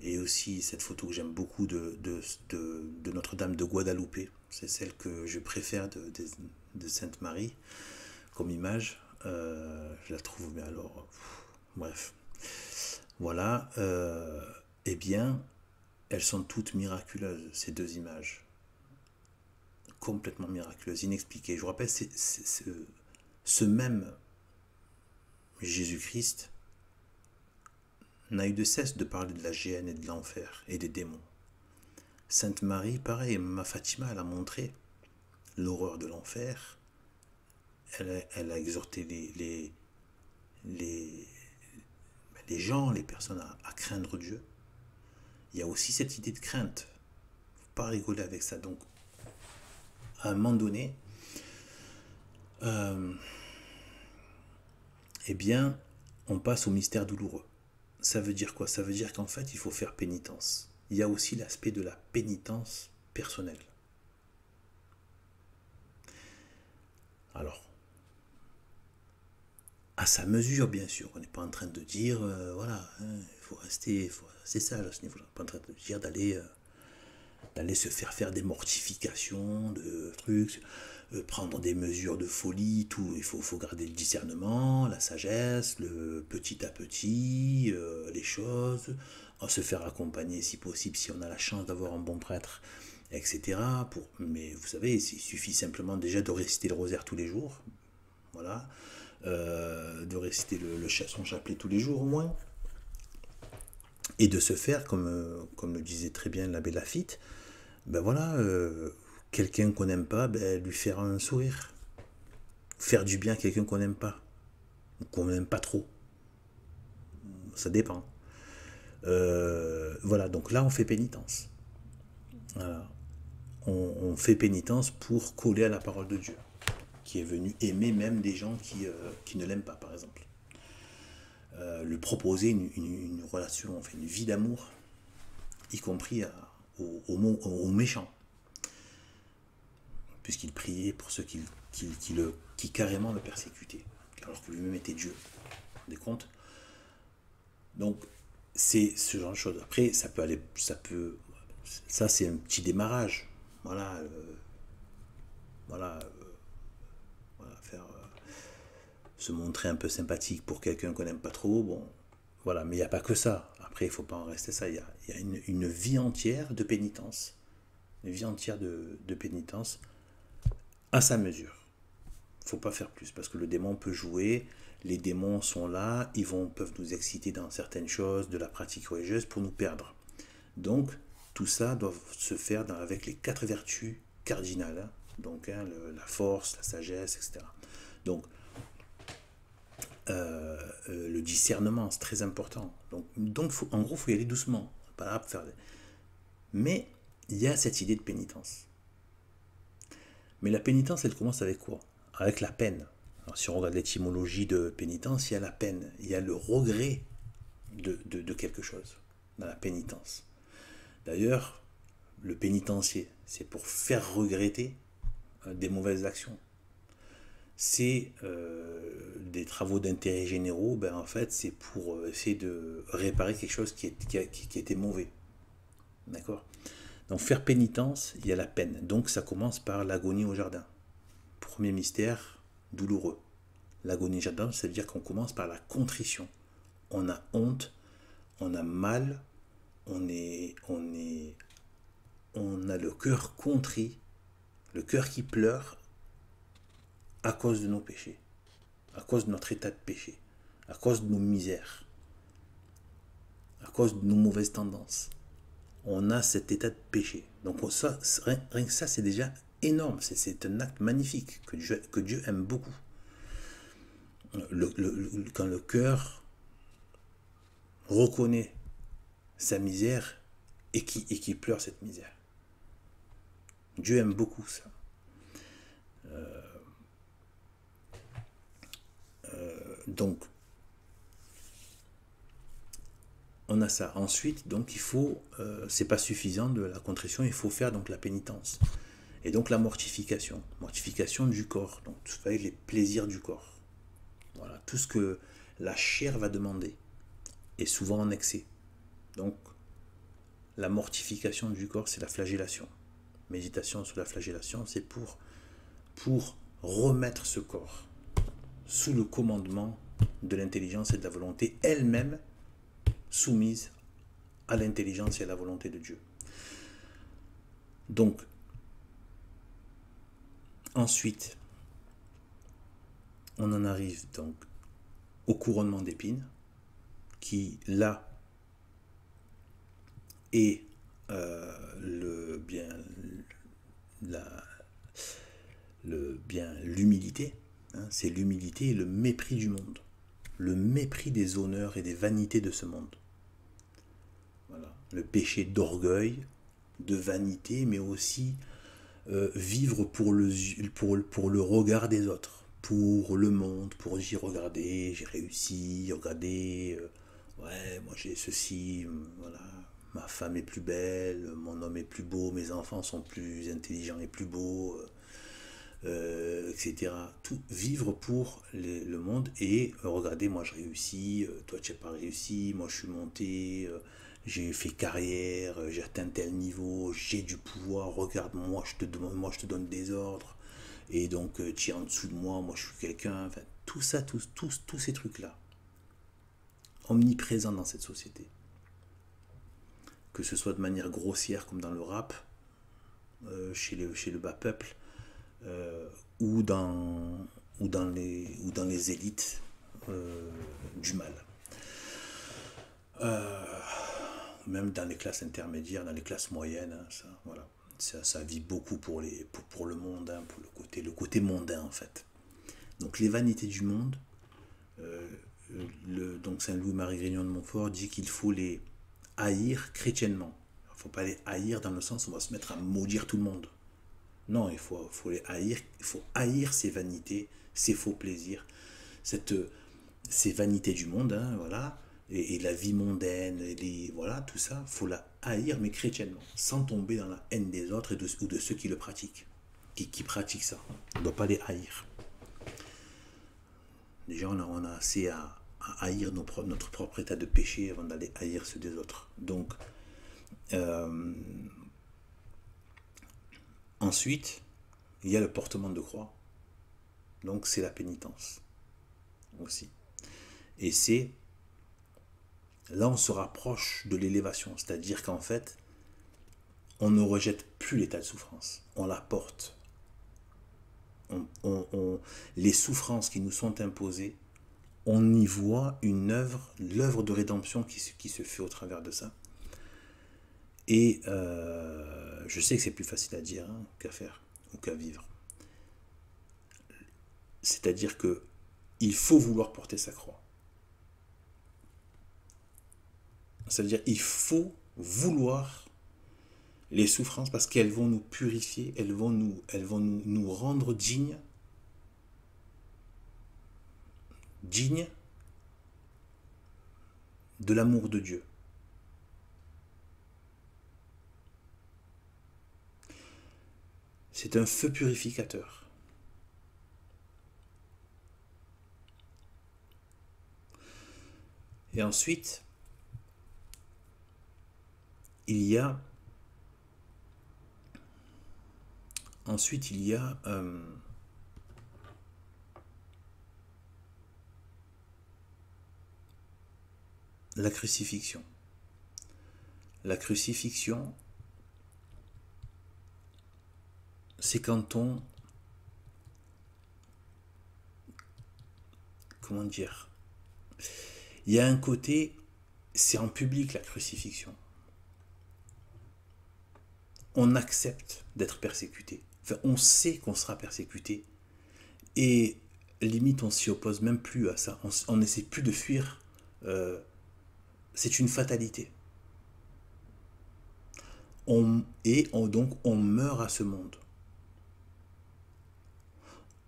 et aussi cette photo que j'aime beaucoup de Notre-Dame de Guadalupe, c'est celle que je préfère de Sainte-Marie comme image. Je la trouve, mais alors, bref. Voilà, eh bien, elles sont toutes miraculeuses, ces deux images. complètement miraculeuse, inexpliquée. Je vous rappelle, ce même Jésus-Christ n'a eu de cesse de parler de la géhenne et de l'enfer et des démons. Sainte Marie, pareil, ma Fatima, elle a montré l'horreur de l'enfer. Elle a exhorté les gens, les personnes à craindre Dieu. Il y a aussi cette idée de crainte. Il ne faut pas rigoler avec ça. Donc, à un moment donné, eh bien, on passe au mystère douloureux. Ça veut dire quoi? Ça veut dire qu'en fait, il faut faire pénitence. Il y a aussi l'aspect de la pénitence personnelle. Alors, à sa mesure, bien sûr. On n'est pas en train de dire, voilà, il faut rester sage à ce niveau-là. On n'est pas en train de dire d'aller se faire des mortifications, de trucs, prendre des mesures de folie, tout. Il faut garder le discernement, la sagesse, le petit à petit, les choses, se faire accompagner si possible, si on a la chance d'avoir un bon prêtre, etc. Mais vous savez, il suffit simplement déjà de réciter le rosaire tous les jours, voilà, de réciter son chapelet tous les jours au moins, et de se faire, comme le disait très bien l'abbé Laffitte, ben voilà, quelqu'un qu'on n'aime pas, ben, lui faire un sourire. Faire du bien à quelqu'un qu'on n'aime pas, ou qu'on n'aime pas trop. Ça dépend. Voilà, donc là on fait pénitence. Voilà. On fait pénitence pour coller à la parole de Dieu, qui est venu aimer même des gens qui ne l'aiment pas, par exemple. Lui proposer une relation, enfin une vie d'amour, y compris aux méchants. Puisqu'il priait pour ceux qui carrément le persécutaient, alors que lui-même était Dieu. Vous vous rendez compte? Donc, c'est ce genre de choses. Après, ça c'est un petit démarrage. Voilà, faire se montrer un peu sympathique pour quelqu'un qu'on n'aime pas trop. Bon, voilà, mais il n'y a pas que ça. Après, il ne faut pas en rester ça. Il y a une vie entière de pénitence. Une vie entière de pénitence à sa mesure. Il ne faut pas faire plus, parce que le démon peut jouer, les démons sont là, peuvent nous exciter dans certaines choses de la pratique religieuse pour nous perdre. Donc, tout ça doit se faire avec les 4 vertus cardinales, hein. Donc la force, la sagesse, etc. Donc, le discernement, c'est très important. Donc en gros, il faut y aller doucement. Pas là pour faire... Mais il y a cette idée de pénitence. Mais la pénitence, elle commence avec quoi? Avec la peine. Alors, si on regarde l'étymologie de pénitence, il y a la peine, il y a le regret de quelque chose dans la pénitence. D'ailleurs, le pénitencier, c'est pour faire regretter des mauvaises actions. C'est des travaux d'intérêt généraux, ben en fait, c'est pour essayer de réparer quelque chose qui était mauvais. D'accord? Donc, faire pénitence, il y a la peine. Donc, ça commence par l'agonie au jardin. Premier mystère douloureux. L'agonie au jardin, ça veut dire qu'on commence par la contrition. On a honte, on a mal, on a le cœur contrit, le cœur qui pleure à cause de nos péchés, à cause de notre état de péché, à cause de nos misères, à cause de nos mauvaises tendances. On a cet état de péché. Donc rien que ça, c'est déjà énorme. C'est un acte magnifique que Dieu aime beaucoup. Quand le cœur reconnaît sa misère et qui pleure cette misère. Dieu aime beaucoup ça. Donc, on a ça. Ensuite, donc, c'est pas suffisant de la contrition, il faut faire donc la pénitence. Et donc la mortification du corps, donc vous savez, les plaisirs du corps. Voilà, tout ce que la chair va demander, et souvent en excès. Donc, la mortification du corps, c'est la flagellation. Méditation sur la flagellation, c'est pour remettre ce corps sous le commandement de l'intelligence et de la volonté, elle-même soumise à l'intelligence et à la volonté de Dieu. Donc, Ensuite, on en arrive donc au couronnement d'épines, qui là est l'humilité. Hein, c'est l'humilité et le mépris du monde, le mépris des honneurs et des vanités de ce monde. Voilà. Le péché d'orgueil, de vanité, mais aussi vivre pour le regard des autres, pour le monde, pour dire regardez, j'ai réussi, regardez, ouais, moi j'ai ceci, voilà, ma femme est plus belle, mon homme est plus beau, mes enfants sont plus intelligents et plus beaux, etc. Tout, vivre pour le monde et regardez, moi je réussis, toi tu n'as pas réussi, moi je suis monté, j'ai fait carrière, j'ai atteint tel niveau, j'ai du pouvoir, regarde, moi je te donne des ordres, et donc tu es en dessous de moi, moi je suis quelqu'un, enfin, tout ça, tous ces trucs-là, omniprésents dans cette société. Que ce soit de manière grossière comme dans le rap, chez le bas peuple, ou dans les élites du mal. Même dans les classes intermédiaires, dans les classes moyennes, hein, ça, voilà. Ça vit beaucoup pour le monde, hein, pour le côté mondain en fait. Donc les vanités du monde, donc Saint-Louis-Marie Grignon de Montfort dit qu'il faut les haïr chrétiennement. Il ne faut pas les haïr dans le sens où on va se mettre à maudire tout le monde. Non, il faut les haïr, il faut haïr ces vanités, ces faux plaisirs, ces vanités du monde, hein, voilà, et la vie mondaine, voilà, tout ça, il faut la haïr, mais chrétiennement, sans tomber dans la haine des autres ou de ceux qui le pratiquent, qui pratiquent ça. On ne doit pas les haïr. Déjà, on a assez à haïr notre propre état de péché avant d'aller haïr ceux des autres. Donc, ensuite, il y a le portement de croix. Donc, c'est la pénitence aussi. Et c'est là on se rapproche de l'élévation, c'est-à-dire qu'en fait, on ne rejette plus l'état de souffrance, on la porte. Les souffrances qui nous sont imposées, on y voit l'œuvre de rédemption qui se fait au travers de ça. Et je sais que c'est plus facile à dire, hein, qu'à faire ou qu'à vivre. C'est-à-dire que il faut vouloir porter sa croix. C'est-à-dire il faut vouloir les souffrances parce qu'elles vont nous purifier, elles vont nous rendre dignes de l'amour de Dieu. C'est un feu purificateur. Et ensuite, il y a la crucifixion. La crucifixion, c'est quand on... Comment dire? Il y a un côté, c'est en public la crucifixion. On accepte d'être persécuté. Enfin, on sait qu'on sera persécuté. Et limite, on s'y oppose même plus à ça. On n'essaie plus de fuir. C'est une fatalité. Donc, on meurt à ce monde.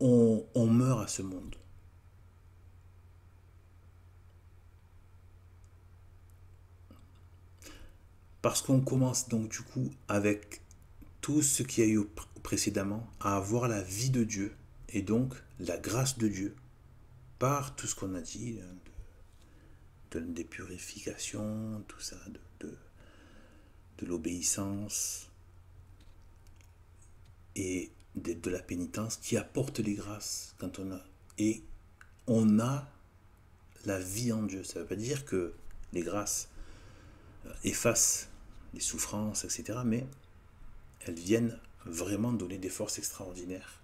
On meurt à ce monde. Parce qu'on commence donc du coup avec tout ce qu'il y a eu précédemment à avoir la vie de Dieu et donc la grâce de Dieu par tout ce qu'on a dit, des purifications, tout ça, de l'obéissance et de la pénitence qui apporte les grâces quand on a la vie en Dieu. Ça ne veut pas dire que les grâces effacent les souffrances, etc. Mais elles viennent vraiment donner des forces extraordinaires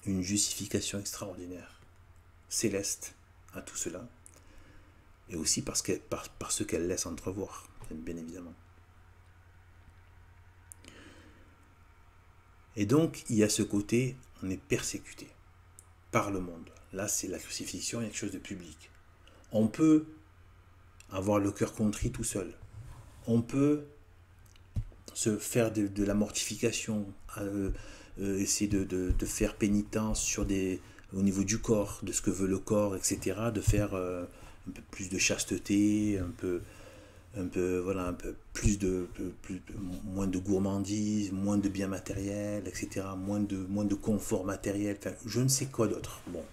une justification extraordinaire, céleste à tout cela, et aussi par ce qu'elle laisse entrevoir, bien évidemment. Et donc, il y a ce côté, on est persécuté par le monde. Là, c'est la crucifixion, il y a quelque chose de public. On peut avoir le cœur contrit tout seul. On peut se faire de la mortification, essayer de faire pénitence au niveau du corps, de ce que veut le corps, etc. De faire un peu plus de chasteté, voilà, un peu moins de gourmandise, moins de biens matériels, etc. Moins de confort matériel, enfin, je ne sais quoi d'autre. Bon,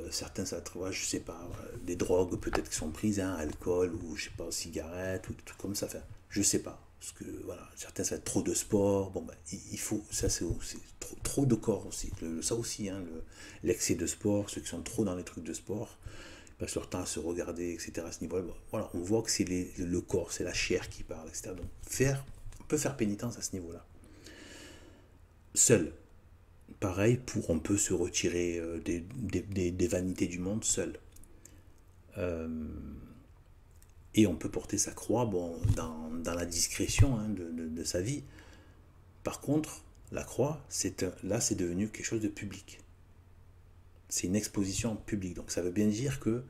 certains, ça, je sais pas, des drogues peut-être qui sont prises, hein, alcool ou je sais pas, cigarettes ou des trucs comme ça, enfin, je sais pas. Parce que voilà, certains, ça va être trop de sport. Bon, ben, il faut, ça c'est trop de corps aussi. Ça aussi, hein, l'excès de sport, ceux qui sont trop dans les trucs de sport, ils passent leur temps à se regarder, etc. À ce niveau-là, bon, voilà, on voit que c'est le corps, c'est la chair qui parle, etc. Donc, on peut faire pénitence à ce niveau-là. Seul. Pareil, on peut se retirer des vanités du monde seul. Et on peut porter sa croix bon, dans la discrétion hein, de sa vie. Par contre, la croix, là, c'est devenu quelque chose de public. C'est une exposition publique. Donc ça veut bien dire que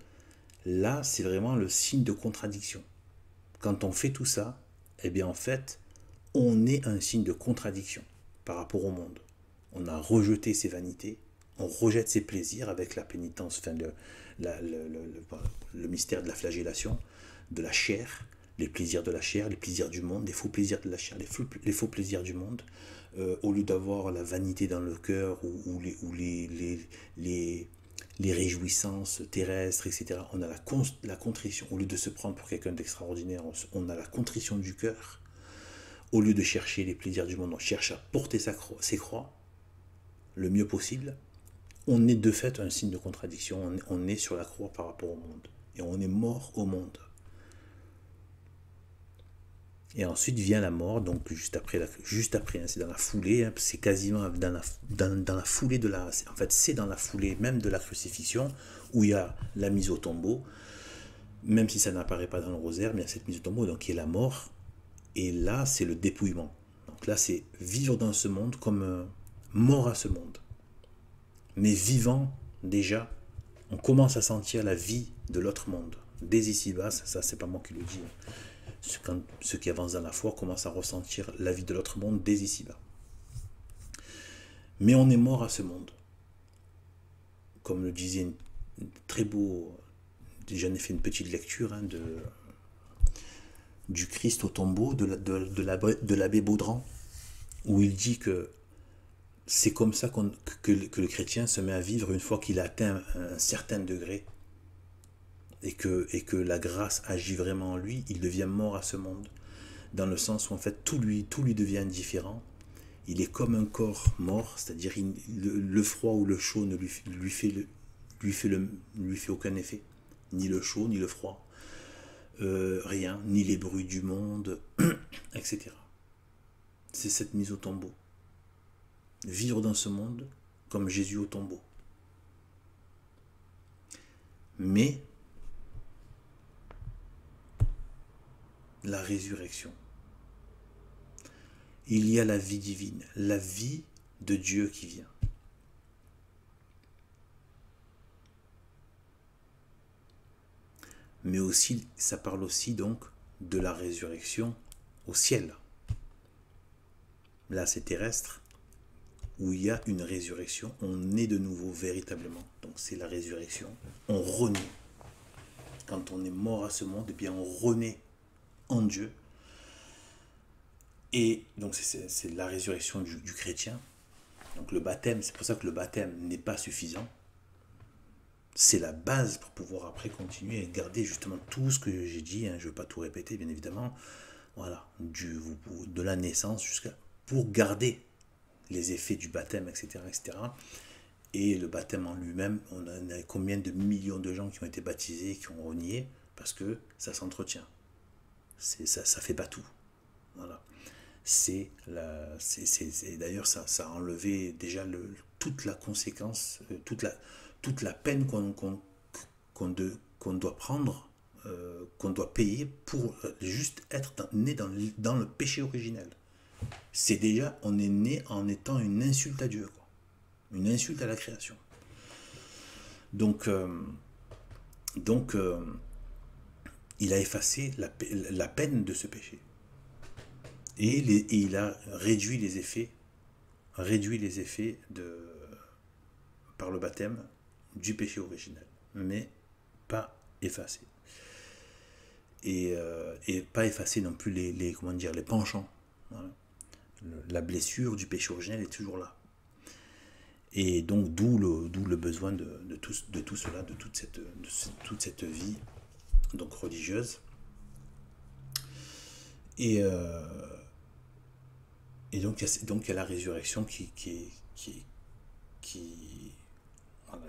là, c'est vraiment le signe de contradiction. Quand on fait tout ça, eh bien en fait, on est un signe de contradiction par rapport au monde. On a rejeté ses vanités, on rejette ses plaisirs avec la pénitence, enfin le mystère de la flagellation, de la chair, les plaisirs de la chair, les plaisirs du monde, les faux plaisirs de la chair, les faux plaisirs du monde, au lieu d'avoir la vanité dans le cœur ou les réjouissances terrestres, etc. On a la contrition, au lieu de se prendre pour quelqu'un d'extraordinaire, on a la contrition du cœur. Au lieu de chercher les plaisirs du monde, on cherche à porter ses croix le mieux possible. On est de fait un signe de contradiction, on est sur la croix par rapport au monde. Et on est mort au monde. Et ensuite vient la mort, donc juste après hein, c'est dans la foulée, hein, c'est quasiment dans la foulée en fait c'est dans la foulée même de la crucifixion, où il y a la mise au tombeau, même si ça n'apparaît pas dans le rosaire, mais il y a cette mise au tombeau, donc il y a la mort, et là c'est le dépouillement. Donc là c'est vivre dans ce monde comme mort à ce monde. Mais vivant déjà, on commence à sentir la vie de l'autre monde. Dès ici-bas, ça c'est pas moi qui le dis, quand ceux qui avancent dans la foi commencent à ressentir la vie de l'autre monde dès ici-bas. Mais on est mort à ce monde. Comme le disait très beau, j'en ai fait une petite lecture hein, du Christ au tombeau de l'abbé Baudran, où il dit que c'est comme ça que le chrétien se met à vivre une fois qu'il a atteint un certain degré et que la grâce agit vraiment en lui, il devient mort à ce monde. Dans le sens où en fait tout lui devient indifférent. Il est comme un corps mort, c'est-à-dire le froid ou le chaud ne lui fait aucun effet. Ni le chaud, ni le froid. Rien, ni les bruits du monde, etc. C'est cette mise au tombeau. Vivre dans ce monde comme Jésus au tombeau. Mais la résurrection. Il y a la vie divine, la vie de Dieu qui vient. Mais aussi, ça parle aussi donc de la résurrection au ciel. Là, c'est terrestre, où il y a une résurrection, on est de nouveau véritablement. Donc c'est la résurrection, on renaît. Quand on est mort à ce monde, eh bien on renaît en Dieu. Et donc c'est la résurrection du chrétien. Donc le baptême, c'est pour ça que le baptême n'est pas suffisant. C'est la base pour pouvoir après continuer et garder justement tout ce que j'ai dit. Hein, je ne veux pas tout répéter, bien évidemment. Voilà, de la naissance jusqu'à pour garder les effets du baptême, etc., etc. Et le baptême en lui-même, on a combien de millions de gens qui ont été baptisés, qui ont renié, parce que ça s'entretient. Ça fait pas tout. Voilà. D'ailleurs, ça a enlevé déjà toute la conséquence, toute la peine qu'on doit prendre, qu'on doit payer pour juste être né dans le péché originel. C'est déjà, on est né en étant une insulte à Dieu, quoi. Une insulte à la création. Donc, il a effacé la peine de ce péché. Et il a réduit les effets par le baptême du péché originel, mais pas effacé. Et pas effacer non plus les penchants. Voilà. La blessure du péché originel est toujours là. Et donc d'où le besoin de tout cela, de toute cette vie donc religieuse. Et donc il y a la résurrection qui dit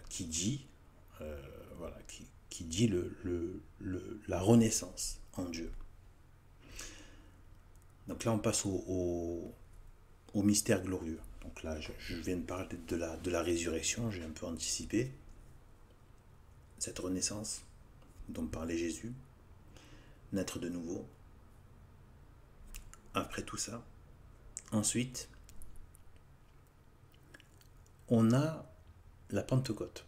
qui dit la renaissance en Dieu. Donc là on passe au mystère glorieux. Donc là je viens de parler de la résurrection, j'ai un peu anticipé cette renaissance dont parlait Jésus, naître de nouveau. Après tout ça, ensuite, on a la Pentecôte.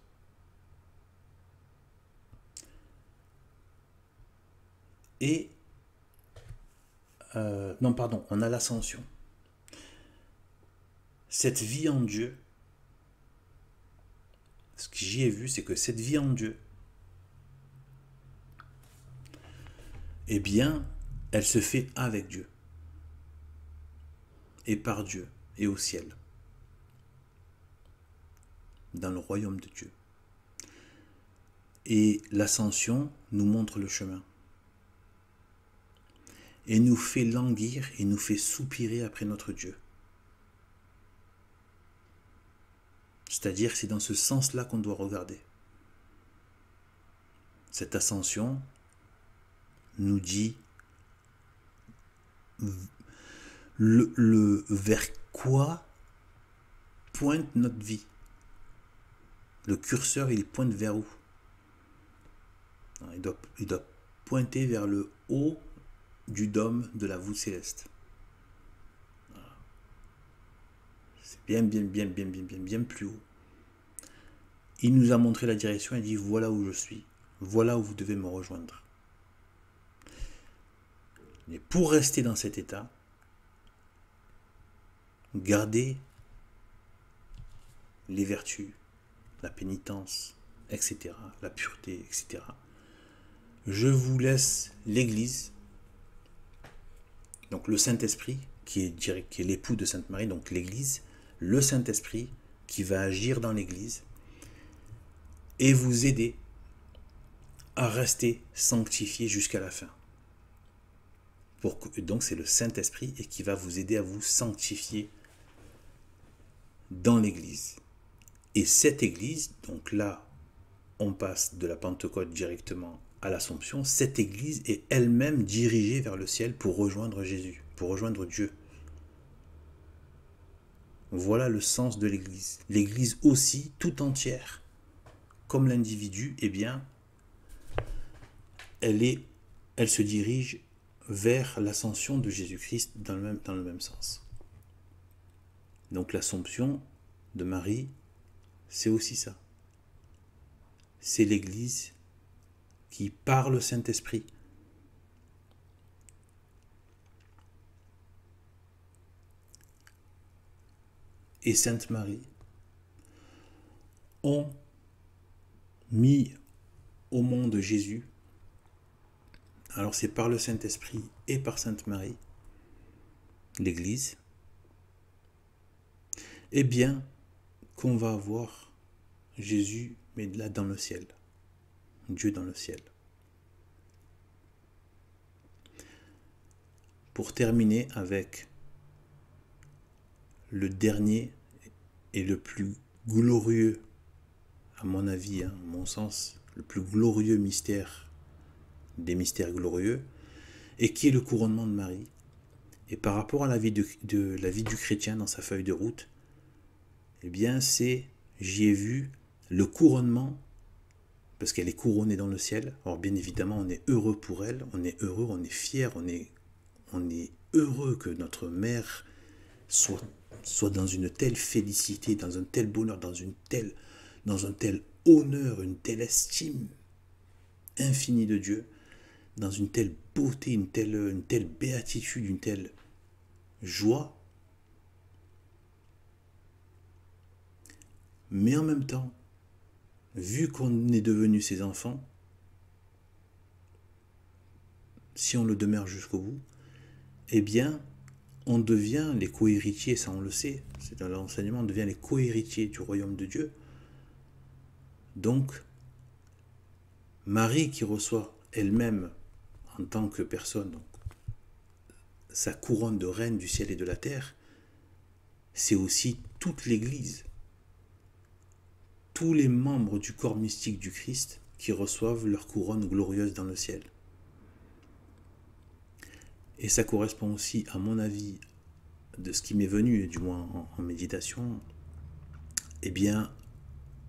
Et on a l'ascension. Cette vie en Dieu, ce que j'y ai vu, c'est que cette vie en Dieu, eh bien, elle se fait avec Dieu. Et par Dieu, et au ciel. Dans le royaume de Dieu. Et l'ascension nous montre le chemin. Et nous fait languir et nous fait soupirer après notre Dieu. C'est-à-dire que c'est dans ce sens-là qu'on doit regarder. Cette ascension nous dit vers quoi pointe notre vie. Le curseur, il pointe vers où? Il doit pointer vers le haut du dôme de la voûte céleste. C'est bien plus haut. Il nous a montré la direction et dit voilà où je suis, voilà où vous devez me rejoindre. Mais pour rester dans cet état, gardez les vertus, la pénitence, etc., la pureté, etc. Je vous laisse l'Église, donc le Saint-Esprit, qui est l'époux de Sainte Marie, donc l'Église, le Saint-Esprit qui va agir dans l'Église et vous aider à rester sanctifié jusqu'à la fin. Donc c'est le Saint-Esprit et qui va vous aider à vous sanctifier dans l'Église. Et cette Église, donc là, on passe de la Pentecôte directement à l'Assomption, cette Église est elle-même dirigée vers le ciel pour rejoindre Jésus, pour rejoindre Dieu. Voilà le sens de l'Église. L'Église aussi, tout entière, comme l'individu, eh bien, elle se dirige vers l'ascension de Jésus-Christ dans le même sens. Donc l'Assomption de Marie, c'est aussi ça. C'est l'Église qui, par le Saint-Esprit, et Sainte Marie ont mis au monde Jésus. Alors c'est par le Saint-Esprit et par Sainte Marie, l'Église, eh bien qu'on va avoir Jésus, mais là dans le ciel, Dieu dans le ciel. Pour terminer avec le dernier et le plus glorieux, à mon avis, à mon sens, le plus glorieux mystère des mystères glorieux, et qui est le couronnement de Marie, Et par rapport à la vie la vie du chrétien dans sa feuille de route, eh bien j'y ai vu le couronnement, parce qu'elle est couronnée dans le ciel. Alors bien évidemment, on est heureux pour elle, on est heureux, on est fier, on est heureux que notre mère soit dans une telle félicité, dans un tel bonheur, dans un tel honneur, une telle estime infinie de Dieu, dans une telle beauté, une telle béatitude, une telle joie. Mais en même temps, vu qu'on est devenu ses enfants, si on le demeure jusqu'au bout, eh bien, on devient les co-héritiers, ça on le sait, c'est dans l'enseignement, on devient les co-héritiers du royaume de Dieu. Donc, Marie qui reçoit elle-même, en tant que personne, donc, sa couronne de reine du ciel et de la terre, c'est aussi toute l'Église, tous les membres du corps mystique du Christ qui reçoivent leur couronne glorieuse dans le ciel. Et ça correspond aussi, à mon avis, de ce qui m'est venu, du moins en méditation, eh bien,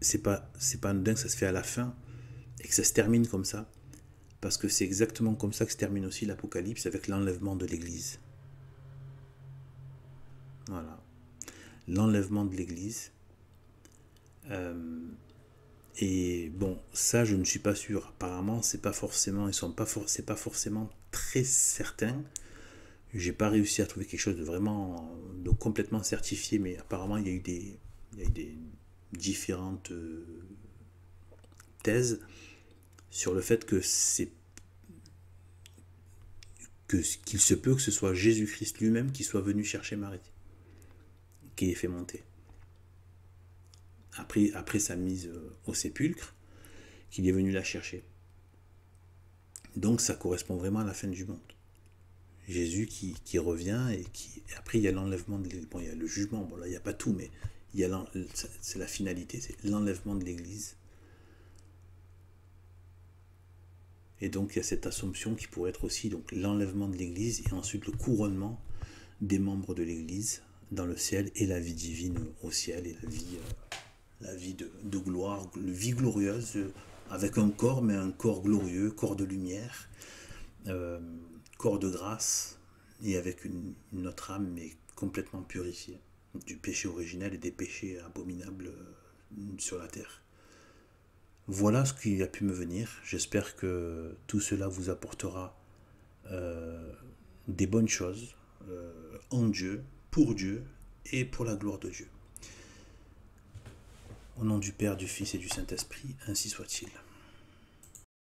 c'est pas anodin que ça se fait à la fin et que ça se termine comme ça, parce que c'est exactement comme ça que se termine aussi l'Apocalypse, avec l'enlèvement de l'Église. Voilà. L'enlèvement de l'Église. Et bon, ça je ne suis pas sûr. Apparemment, c'est pas forcément très certain. J'ai pas réussi à trouver quelque chose de complètement certifié, mais apparemment il y a eu des différentes thèses sur le fait qu'il se peut que ce soit Jésus-Christ lui-même qui soit venu chercher Marie, qui ait fait monter. Après sa mise au sépulcre, qu'il est venu la chercher. Donc ça correspond vraiment à la fin du monde. Jésus qui revient et après il y a l'enlèvement de l'Église. Bon, il y a le jugement, bon là il n'y a pas tout, mais c'est la finalité, c'est l'enlèvement de l'Église. Et donc il y a cette assomption qui pourrait être aussi donc l'enlèvement de l'Église et ensuite le couronnement des membres de l'Église dans le ciel et la vie divine au ciel et la vie de gloire, la vie glorieuse avec un corps, mais un corps glorieux, corps de lumière, corps de grâce et avec une autre âme mais complètement purifiée du péché originel et des péchés abominables sur la terre. Voilà ce qui a pu me venir. J'espère que tout cela vous apportera des bonnes choses en Dieu, pour Dieu et pour la gloire de Dieu. Au nom du Père, du Fils et du Saint-Esprit, ainsi soit-il.